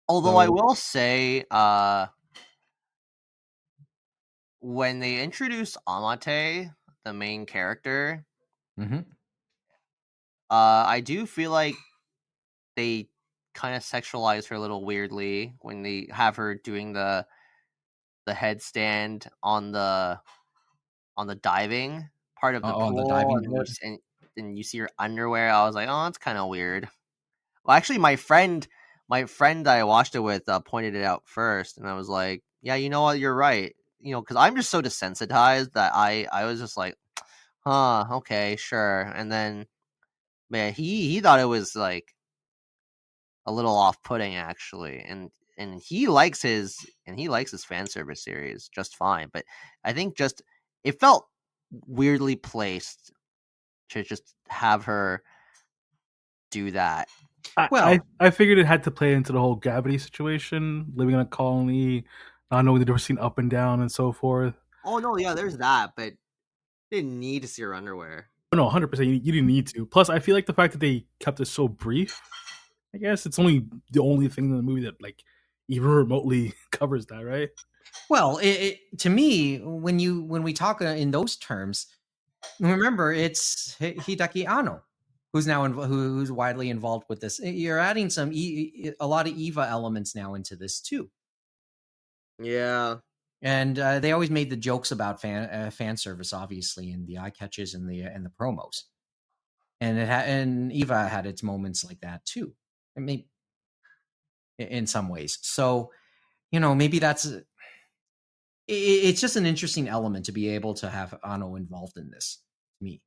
Although I will say, when they introduced Amate, the main character, I do feel like they kind of sexualize her a little weirdly when they have her doing the headstand on the diving part of the pool, the diving board. and you see her underwear. I was like, oh, that's kind of weird. Well, actually, my friend I watched it with pointed it out first, and I was like, yeah, you know what, you're right. Because I'm just so desensitized that I was just like, huh, okay, sure. And then, man, he thought it was like a little off-putting actually, and he likes his fan service series just fine, but I think just it felt weirdly placed to just have her do that. I figured it had to play into the whole gravity situation, living in a colony, not knowing the difference between up and down and so forth. Oh no, yeah, there's that, but didn't need to see her underwear. No, 100%. You didn't need to. Plus, I feel like the fact that they kept it so brief, I guess it's only the only thing in the movie that like even remotely covers that, right? Well, to me, when we talk in those terms, remember it's Hideki Anno who's now who's widely involved with this. You're adding a lot of Eva elements now into this too. Yeah. And they always made the jokes about fan service, obviously, in the eye catches and the promos, and Eva had its moments like that too. I mean, in some ways. So, maybe that's it's just an interesting element to be able to have Anno involved in this. To me,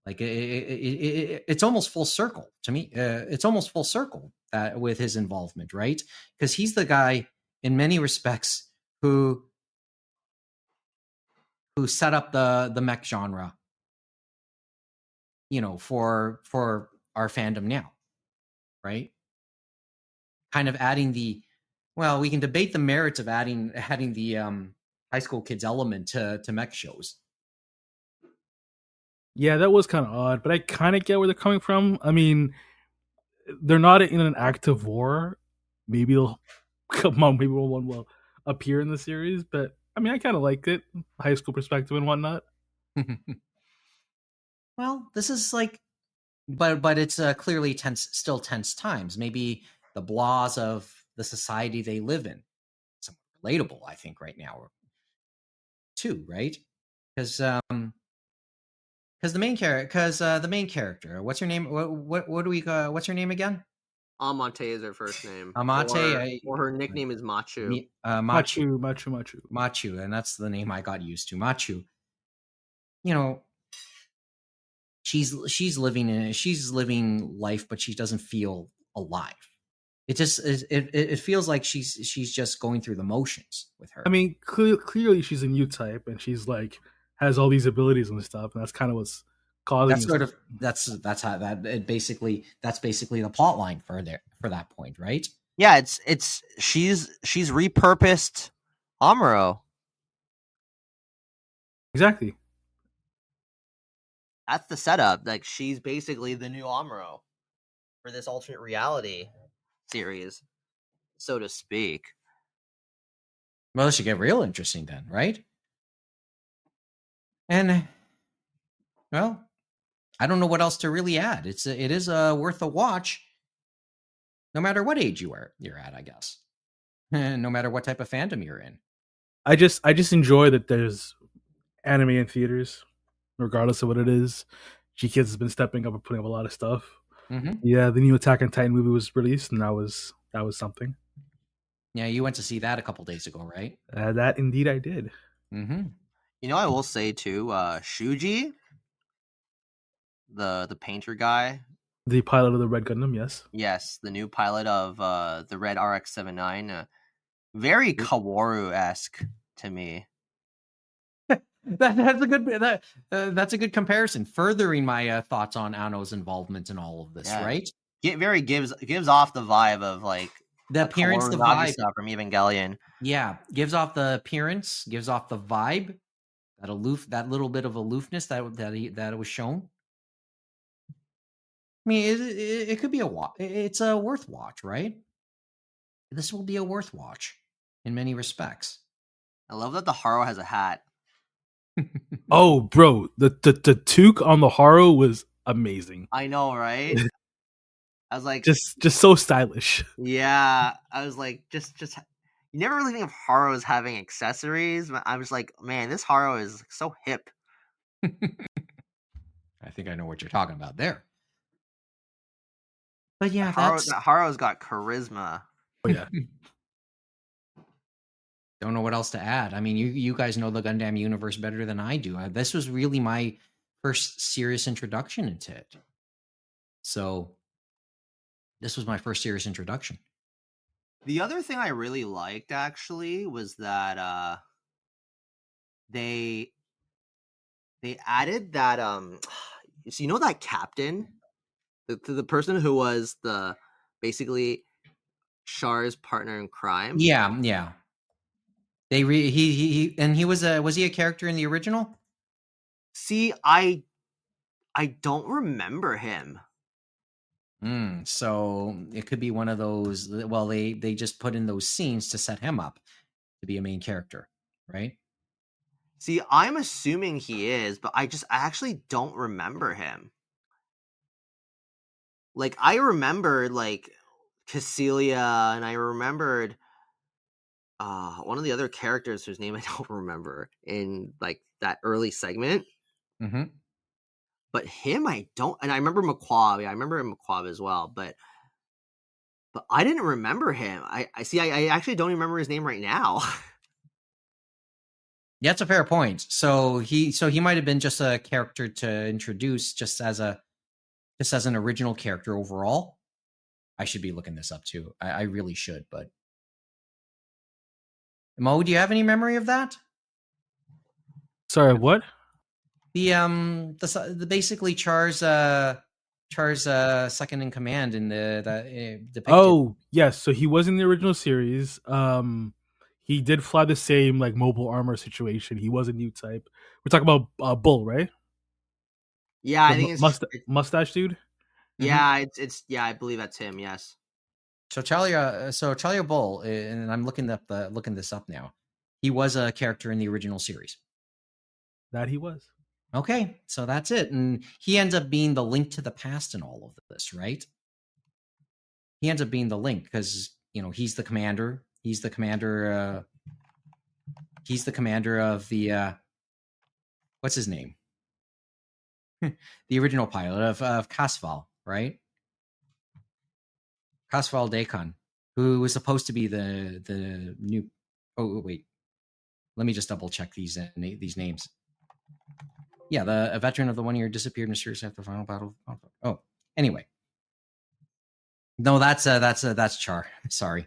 like it's almost full circle to me. It's almost full circle with his involvement, right? Because he's the guy in many respects who set up the mech genre, for our fandom now, right? Kind of adding we can debate the merits of adding the high school kids element to mech shows. Yeah, that was kind of odd, but I kind of get where they're coming from. I mean, they're not in an active war. Maybe maybe one will appear in the series, but I mean, I kind of liked it, high school perspective and whatnot. Well, this is like, but it's clearly still tense times. Maybe the blahs of the society they live in. It's relatable, I think, right now, too, right? Because the main character. What's her name? What do we? What's her name again? Amate is her first name. Amate, or her nickname is Machu. Machu, and that's the name I got used to. Machu. She's living life, but she doesn't feel alive. It just it feels like she's just going through the motions with her. I mean, clearly she's a new type, and she's like has all these abilities and stuff, and that's kind of what's causing. That's basically the plot line for that point, right? Yeah, she's repurposed Amuro. Exactly. That's the setup. Like, she's basically the new Amuro for this alternate reality series, so to speak. Well, it should get real interesting then, right? And, well, I don't know what else to really add. It is worth a watch, no matter what age you're at, I guess. No matter what type of fandom you're in. I just enjoy that there's anime in theaters, regardless of what it is. GQuuux has been stepping up and putting up a lot of stuff. Mm-hmm. Yeah, the new Attack on Titan movie was released, and that was something. Yeah, you went to see that a couple days ago, right? That indeed I did. Mm-hmm. I will say too, Shuji, the painter guy, the pilot of the Red Gundam, yes, the new pilot of the Red RX-79, very Kaworu-esque to me. That's a good comparison, furthering my thoughts on Anno's involvement in all of this, right? It very gives off the vibe of like the appearance, the vibe from Evangelion. Yeah, gives off the appearance, gives off the vibe, that little bit of aloofness that it was shown. mean, it could be a watch. It's a worth watch, right? This will be a worth watch in many respects. I love that the Haro has a hat. Oh, bro, the toque on the Haro was amazing. I know, right? I was like, just so stylish. Yeah, I was like, just. You never really think of Haros having accessories, but I was like, man, this Haro is so hip. I think I know what you're talking about there. But yeah, that Haro's got charisma. Oh yeah. Don't know what else to add. I mean, you guys know the Gundam universe better than I do. This was really my first serious introduction into it. So this was my first serious introduction. The other thing I really liked, actually, was that they added that so you know that captain, the person who was basically Char's partner in crime. Yeah. He was he a character in the original? See, I don't remember him. So it could be one of those. Well, they just put in those scenes to set him up to be a main character, right? See, I'm assuming he is, but I actually don't remember him. Like, I remembered like Cassilia, and I remembered one of the other characters whose name I don't remember in like that early segment. Mm-hmm. But him, I don't. And I remember McQuab. I remember McQuab as well. But I didn't remember him. I actually don't remember his name right now. Yeah, that's a fair point. So he might have been just a character to introduce, just as an original character overall. I should be looking this up too. I really should, but Mo, do you have any memory of that? Sorry, what? The basically Char's second in command in the depicted. Oh yes, so he was in the original series. He did fly the same like mobile armor situation. He was a new type. We're talking about Bull, right? Yeah, I think it's mustache dude. Yeah, it's I believe that's him. Yes. So Charlie Bull, and I'm looking this up now. He was a character in the original series. That he was. Okay, so that's it, and he ends up being the link to the past in all of this, right? He ends up being the link because he's the commander. He's the commander. He's the commander of the what's his name? The original pilot of Casval, right? Casval Dakan, who was supposed to be the new. Oh wait, let me just double check these names. Yeah, a veteran of the 1 year disappeared mysteriously after the final battle. Oh, anyway, no, that's Char. Sorry.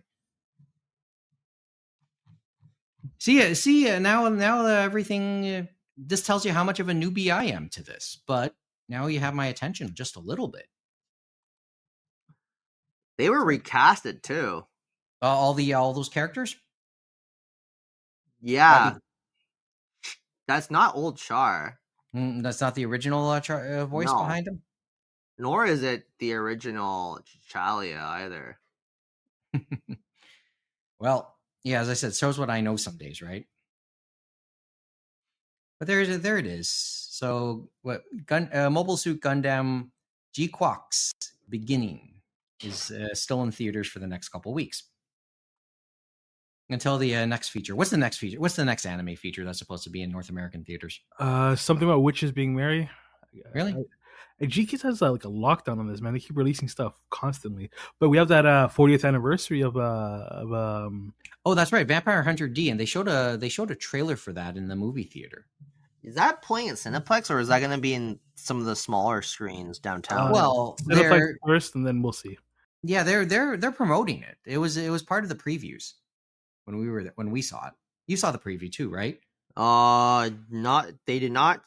See, now everything. This tells you how much of a newbie I am to this, but now you have my attention just a little bit. They were recasted too. All those characters. Yeah, that's not old Char. That's not the original voice behind him. Nor is it the original Chalia either. Well, yeah, as I said, shows what I know some days, right? But there it is. So, what Mobile Suit Gundam GQuuuux Beginning is still in theaters for the next couple weeks until the next feature. What's the next feature? What's the next anime feature that's supposed to be in North American theaters? Something about witches being merry. Really? GQ has like a lockdown on this, man. They keep releasing stuff constantly. But we have that 40th anniversary of Oh, that's right, Vampire Hunter D, and they showed a trailer for that in the movie theater. Is that playing at Cineplex, or is that going to be in some of the smaller screens downtown? Well, Cineplex first, and then we'll see. Yeah, they're promoting it. It was part of the previews when we saw it. You saw the preview too, right? They did not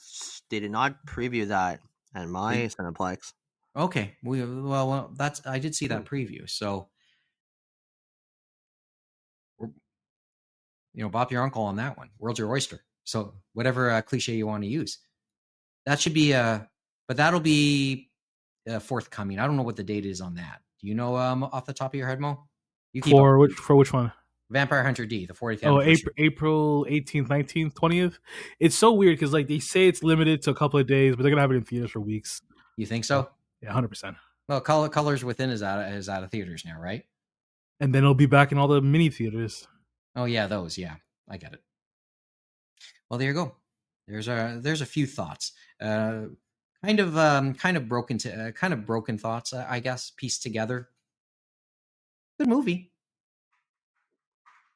preview that at my Cineplex. Okay, well, I did see that preview. So, bop your uncle on that one. World's your oyster. So whatever cliche you want to use, that should be but that'll be forthcoming. I don't know what the date is on that. Do you know off the top of your head, Mo? You keep For which one? Vampire Hunter D, the 40th Oh, anniversary. April 18th, 19th, 20th. It's so weird because like they say it's limited to a couple of days, but they're gonna have it in theaters for weeks. You think so? Yeah, 100%. Well, Colors Within is out of theaters now, right? And then it'll be back in all the mini theaters. Oh yeah, those. Yeah, I get it. Well, there you go. There's a few thoughts. Kind of broken thoughts, I guess, pieced together. Good movie.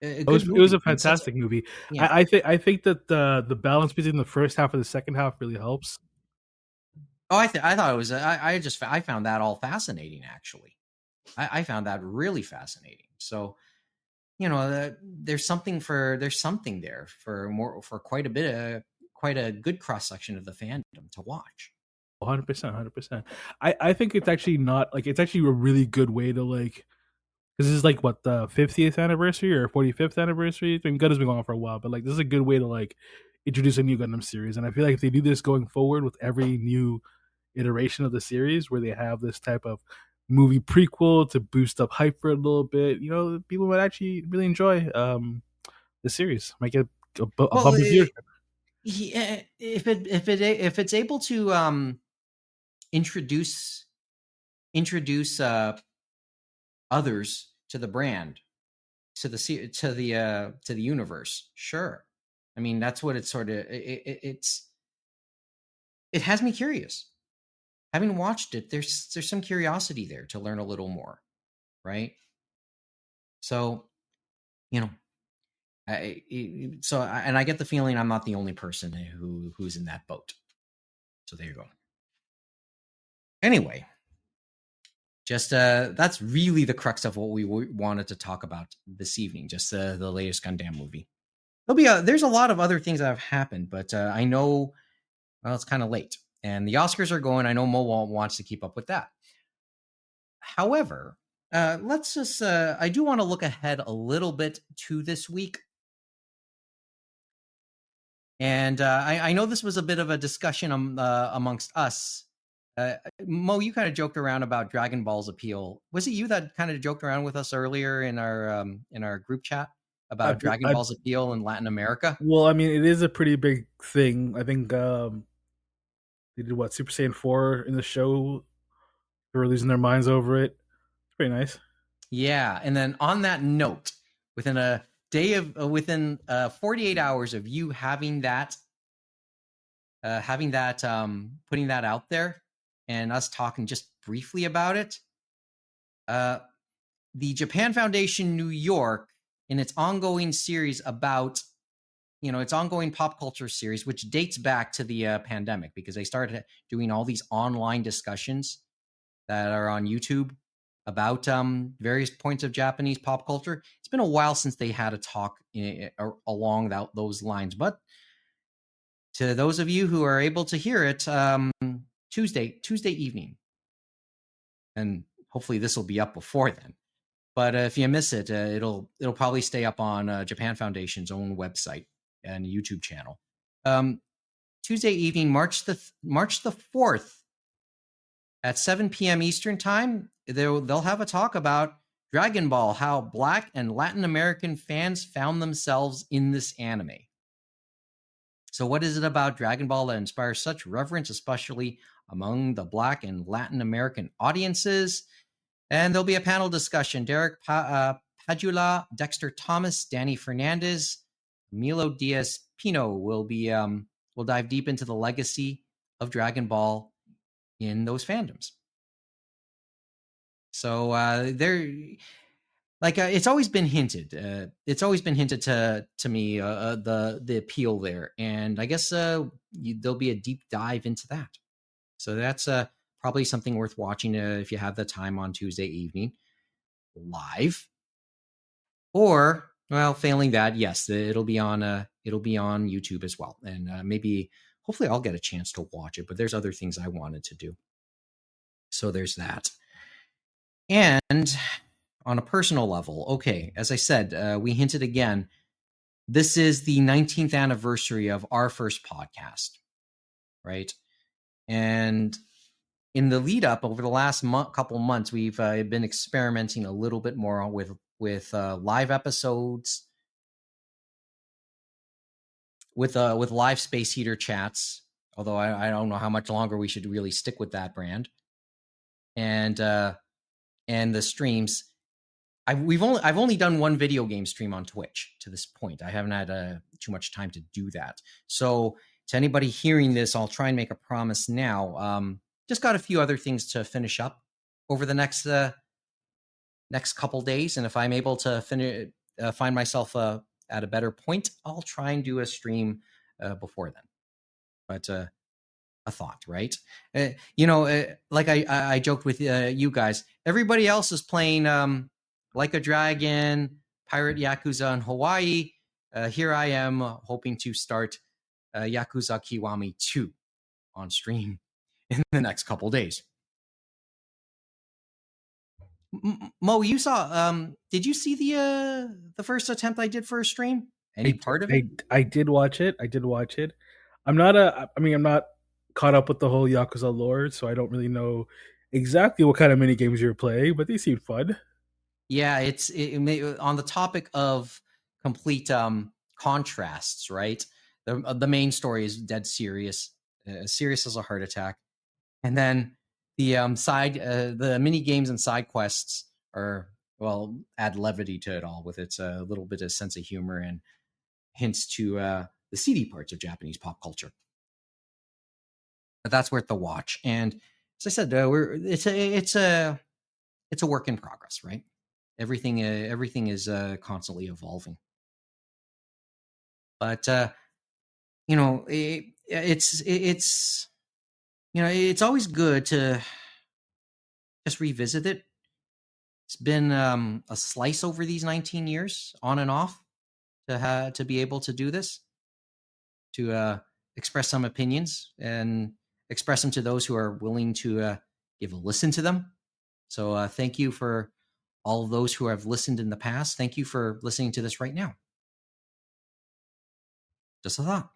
It was a fantastic movie. Yeah. I think that the balance between the first half and the second half really helps. Oh, I thought it was. I found that all fascinating. Actually, I found that really fascinating. So, there's something there for quite a bit, quite a good cross section of the fandom to watch. 100%. I think it's actually not like it's actually a really good way to like. This is like what the 50th anniversary or 45th anniversary. I mean, Gundam's been going on for a while, but like this is a good way to like introduce a new Gundam series. And I feel like if they do this going forward with every new iteration of the series, where they have this type of movie prequel to boost up hype for a little bit, people might actually really enjoy the series. Might get a bump of viewership. Yeah, if it's able to introduce others to the brand, to the universe, sure. I mean, that's what it's sort of. It has me curious. Having watched it, there's some curiosity there to learn a little more, right? So, I get the feeling I'm not the only person who's in that boat. So there you go. Anyway. Just that's really the crux of what we wanted to talk about this evening. Just the latest Gundam movie. There's a lot of other things that have happened, but I know it's kind of late, and the Oscars are going. I know Mo wants to keep up with that. However, let's just. I do want to look ahead a little bit to this week, and I know this was a bit of a discussion amongst us. Mo, you kind of joked around about Dragon Ball's appeal. Was it you that kind of joked around with us earlier in our group chat about Dragon Ball's appeal in Latin America? Well, I mean, it is a pretty big thing. I think they did Super Saiyan 4 in the show. They were losing their minds over it. It's pretty nice. Yeah, and then on that note, within a day of within 48 hours of you having that putting that out there. And us talking just briefly about it, the Japan Foundation New York, in its ongoing series about, its ongoing pop culture series, which dates back to the pandemic, because they started doing all these online discussions that are on YouTube about various points of Japanese pop culture. It's been a while since they had a talk along those lines, but to those of you who are able to hear it, Tuesday evening, and hopefully this will be up before then. But if you miss it, it'll probably stay up on Japan Foundation's own website and YouTube channel. Tuesday evening, March the 4th, at 7 p.m. Eastern time, they'll have a talk about Dragon Ball, how Black and Latin American fans found themselves in this anime. So what is it about Dragon Ball that inspires such reverence, especially among the Black and Latin American audiences? And there'll be a panel discussion. Derek Padula, Dexter Thomas, Danny Fernandez, Milo Diaz-Pino will dive deep into the legacy of Dragon Ball in those fandoms. So it's always been hinted. It's always been hinted to me the appeal there, and I guess there'll be a deep dive into that. So that's probably something worth watching if you have the time on Tuesday evening, live. Or, well, failing that, yes, it'll be on YouTube as well, and hopefully I'll get a chance to watch it. But there's other things I wanted to do, so there's that. And on a personal level, okay, as I said, we hinted again, this is the 19th anniversary of our first podcast, right? And in the lead up over the last couple months, we've been experimenting a little bit more with live episodes, with live Space Heater chats. Although I don't know how much longer we should really stick with that brand, and the streams. I've only done one video game stream on Twitch to this point. I haven't had too much time to do that. So to anybody hearing this, I'll try and make a promise now. Just got a few other things to finish up over the next couple days, and if I'm able to find myself at a better point, I'll try and do a stream before then. But a thought, right? Like I joked with you guys. Everybody else is playing Like a Dragon, Pirate Yakuza in Hawaii. Here I am hoping to start Yakuza Kiwami 2 on stream in the next couple days. Mo, you saw? Did you see the first attempt I did for a stream? Any part of it? I did watch it. I'm not caught up with the whole Yakuza lore, so I don't really know exactly what kind of mini games you're playing, but they seem fun. Yeah, it's on the topic of complete contrasts, right? The main story is dead serious, serious as a heart attack, and then the the mini games and side quests are, well, add levity to it all with its a little bit of sense of humor and hints to the seedy parts of Japanese pop culture. But that's worth the watch. And as I said, it's a work in progress, right? Everything is constantly evolving. But it's always good to just revisit it. It's been a slice over these 19 years, on and off, to be able to do this, to express some opinions and express them to those who are willing to give a listen to them. So thank you for all of those who have listened in the past. Thank you for listening to this right now. Just a thought.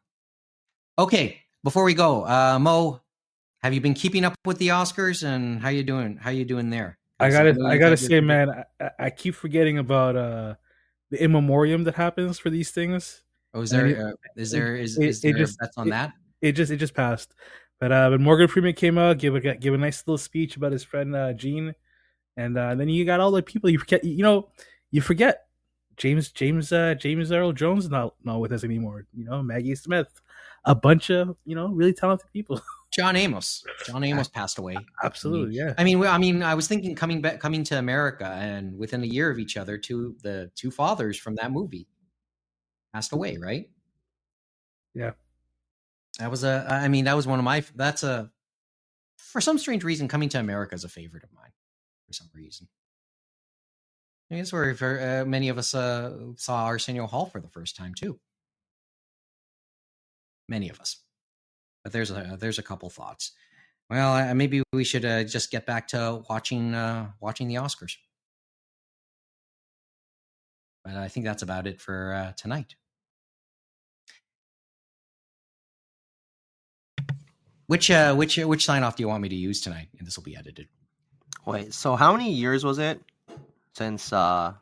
Okay, before we go, Mo, have you been keeping up with the Oscars, and how you doing? How you doing there? I gotta say, man, I keep forgetting about the in memoriam that happens for these things. Oh, is there bets on that? It just passed, but Morgan Freeman came out, gave a nice little speech about his friend Gene, and then you got all the people you forget. You forget James Earl Jones not with us anymore. Maggie Smith, a bunch of really talented people. John Amos passed away. Absolutely, yeah. I mean, I was thinking coming to America, and within a year of each other, the two fathers from that movie passed away, right? Yeah. That was one of my. For some strange reason, Coming to America is a favorite of mine. For some reason, I guess where many of us saw Arsenio Hall for the first time too. Many of us. But there's a couple thoughts. Well, maybe we should just get back to watching the Oscars. But I think that's about it for tonight. Which sign off do you want me to use tonight? And this will be edited. Wait, so how many years was it since? Was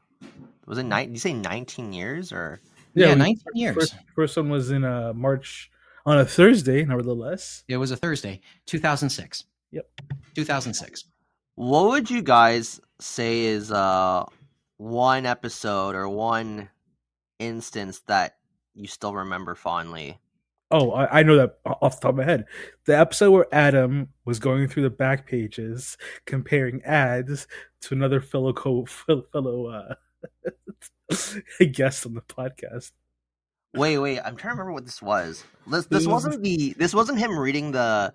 it did you say 19 years or? Yeah, 19 years. First one was in March. On a Thursday, nevertheless. It was a Thursday, 2006. Yep. 2006. What would you guys say is one episode or one instance that you still remember fondly? Oh, I know that off the top of my head. The episode where Adam was going through the back pages, comparing ads to another fellow guest on the podcast. Wait, I'm trying to remember what this was. This wasn't him reading the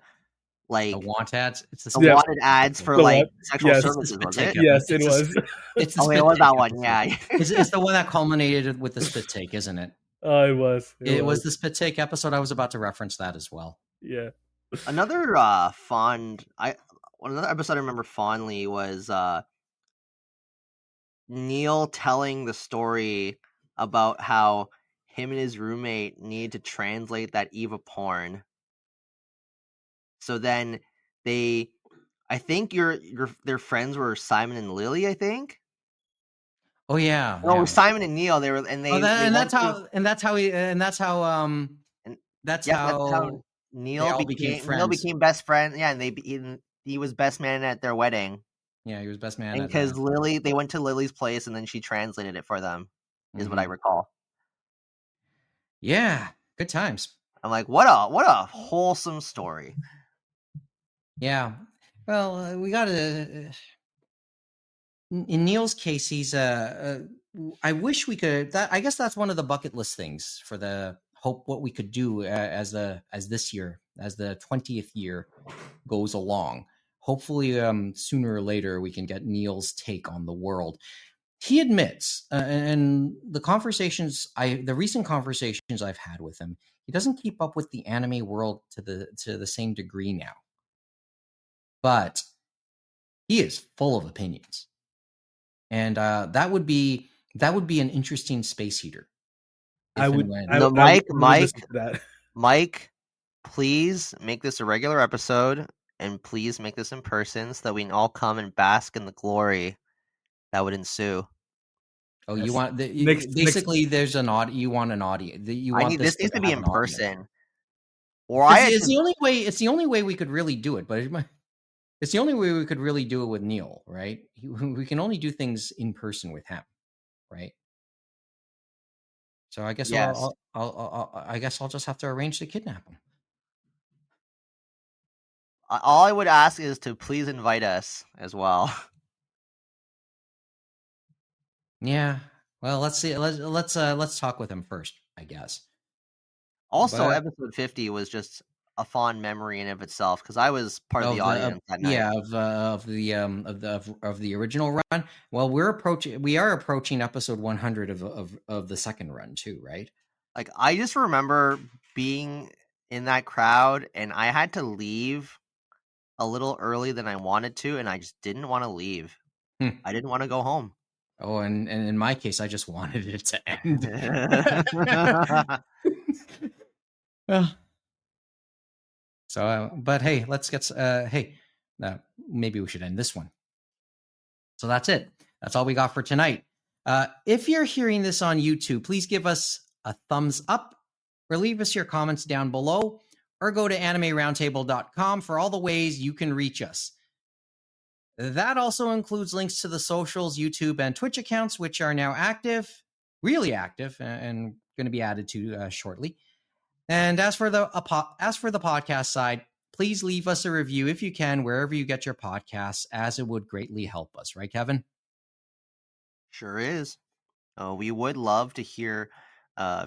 want ads. It's the wanted ads for sexual services, was it? Yes, it was. It was that one. Yeah, it's the one that culminated with the spit take, isn't it? Oh, it was. It was the spit take episode. I was about to reference that as well. Yeah. Another episode I remember fondly was Neil telling the story about how him and his roommate needed to translate that Eva porn. So then they I think their friends were Simon and Lily. I think. Oh yeah. No, Yeah. Simon and Neil. They were, and they. Oh, They and went that's to, how they all became Neil friends. became best friend. Yeah, and he was best man at their wedding. Yeah, he was best man. And because Lily, they went to Lily's place, and then she translated it for them. Is what I recall. Yeah, good times. I'm like, what a wholesome story. Yeah. Well, we got to. In Neil's case, he's I wish we could. I guess that's one of the bucket list things for the hope. What we could do as this year, as the 20th year goes along. Hopefully, sooner or later, we can get Neil's take on the world. He admits, and the recent conversations I've had with him, he doesn't keep up with the anime world to the same degree now. But he is full of opinions, and that would be an interesting space heater. Mike, please make this a regular episode, and please make this in person so that we can all come and bask in the glory that would ensue. Oh, you want basically? There's an audio. You want an audio. This needs to be in person. It's the only way. It's the only way we could really do it. But it's the only way we could really do it with Neil, right? We can only do things in person with him, right? So I guess I'll just have to arrange to kidnap him. All I would ask is to please invite us as well. Yeah. Well, let's see. Let's talk with him first, I guess. Also, episode 50 was just a fond memory in of itself because I was part of the audience that night. Yeah, of the original run. Well, we are approaching episode 100 of the second run too, right? Like I just remember being in that crowd, and I had to leave a little early than I wanted to, and I just didn't want to leave. I didn't want to go home. Oh, and in my case, I just wanted it to end. So, but hey, let's get. Maybe we should end this one. So that's it. That's all we got for tonight. If you're hearing this on YouTube, please give us a thumbs up or leave us your comments down below, or go to animeroundtable.com for all the ways you can reach us. That also includes links to the socials, YouTube, and Twitch accounts, which are now active, really active, and going to be added to shortly. And as for the podcast side, please leave us a review if you can, wherever you get your podcasts, as it would greatly help us. Right, Kevin? Sure is. We would love to hear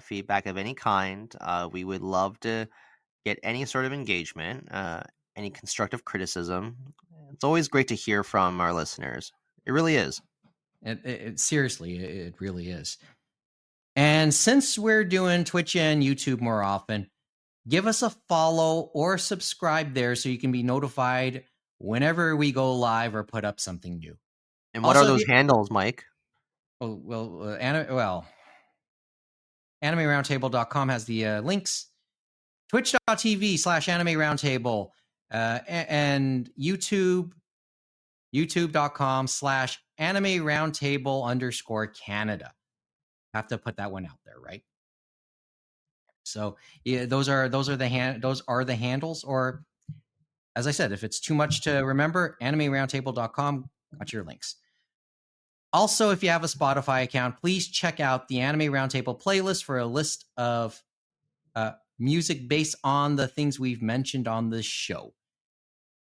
feedback of any kind. We would love to get any sort of engagement, any constructive criticism. It's always great to hear from our listeners. It really is. Seriously, it really is. And since we're doing Twitch and YouTube more often, give us a follow or subscribe there so you can be notified whenever we go live or put up something new. And what are those handles, Mike? Oh, well, animeroundtable.com has the links. Twitch.tv/animeroundtable. And youtube.com/animeroundtable_Canada. Have to put that one out there, right? So yeah, those are the handles. Or as I said, if it's too much to remember, animeroundtable.com got your links. Also, if you have a Spotify account, please check out the Anime Roundtable playlist for a list of music based on the things we've mentioned on this show.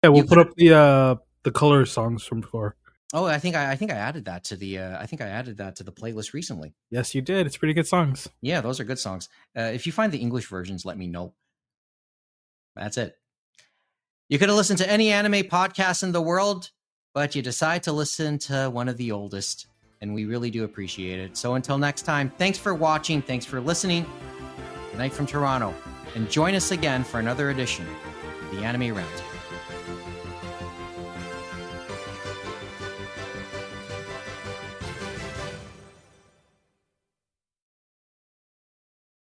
Yeah, we'll put up the color songs from before. Oh, I think I added that to the playlist recently. Yes, you did. It's pretty good songs. Yeah, those are good songs. If you find the English versions, let me know. That's it. You could have listened to any anime podcast in the world, but you decide to listen to one of the oldest, and we really do appreciate it. So until next time, thanks for watching, thanks for listening. Good night from Toronto, and join us again for another edition of the Anime Roundtable.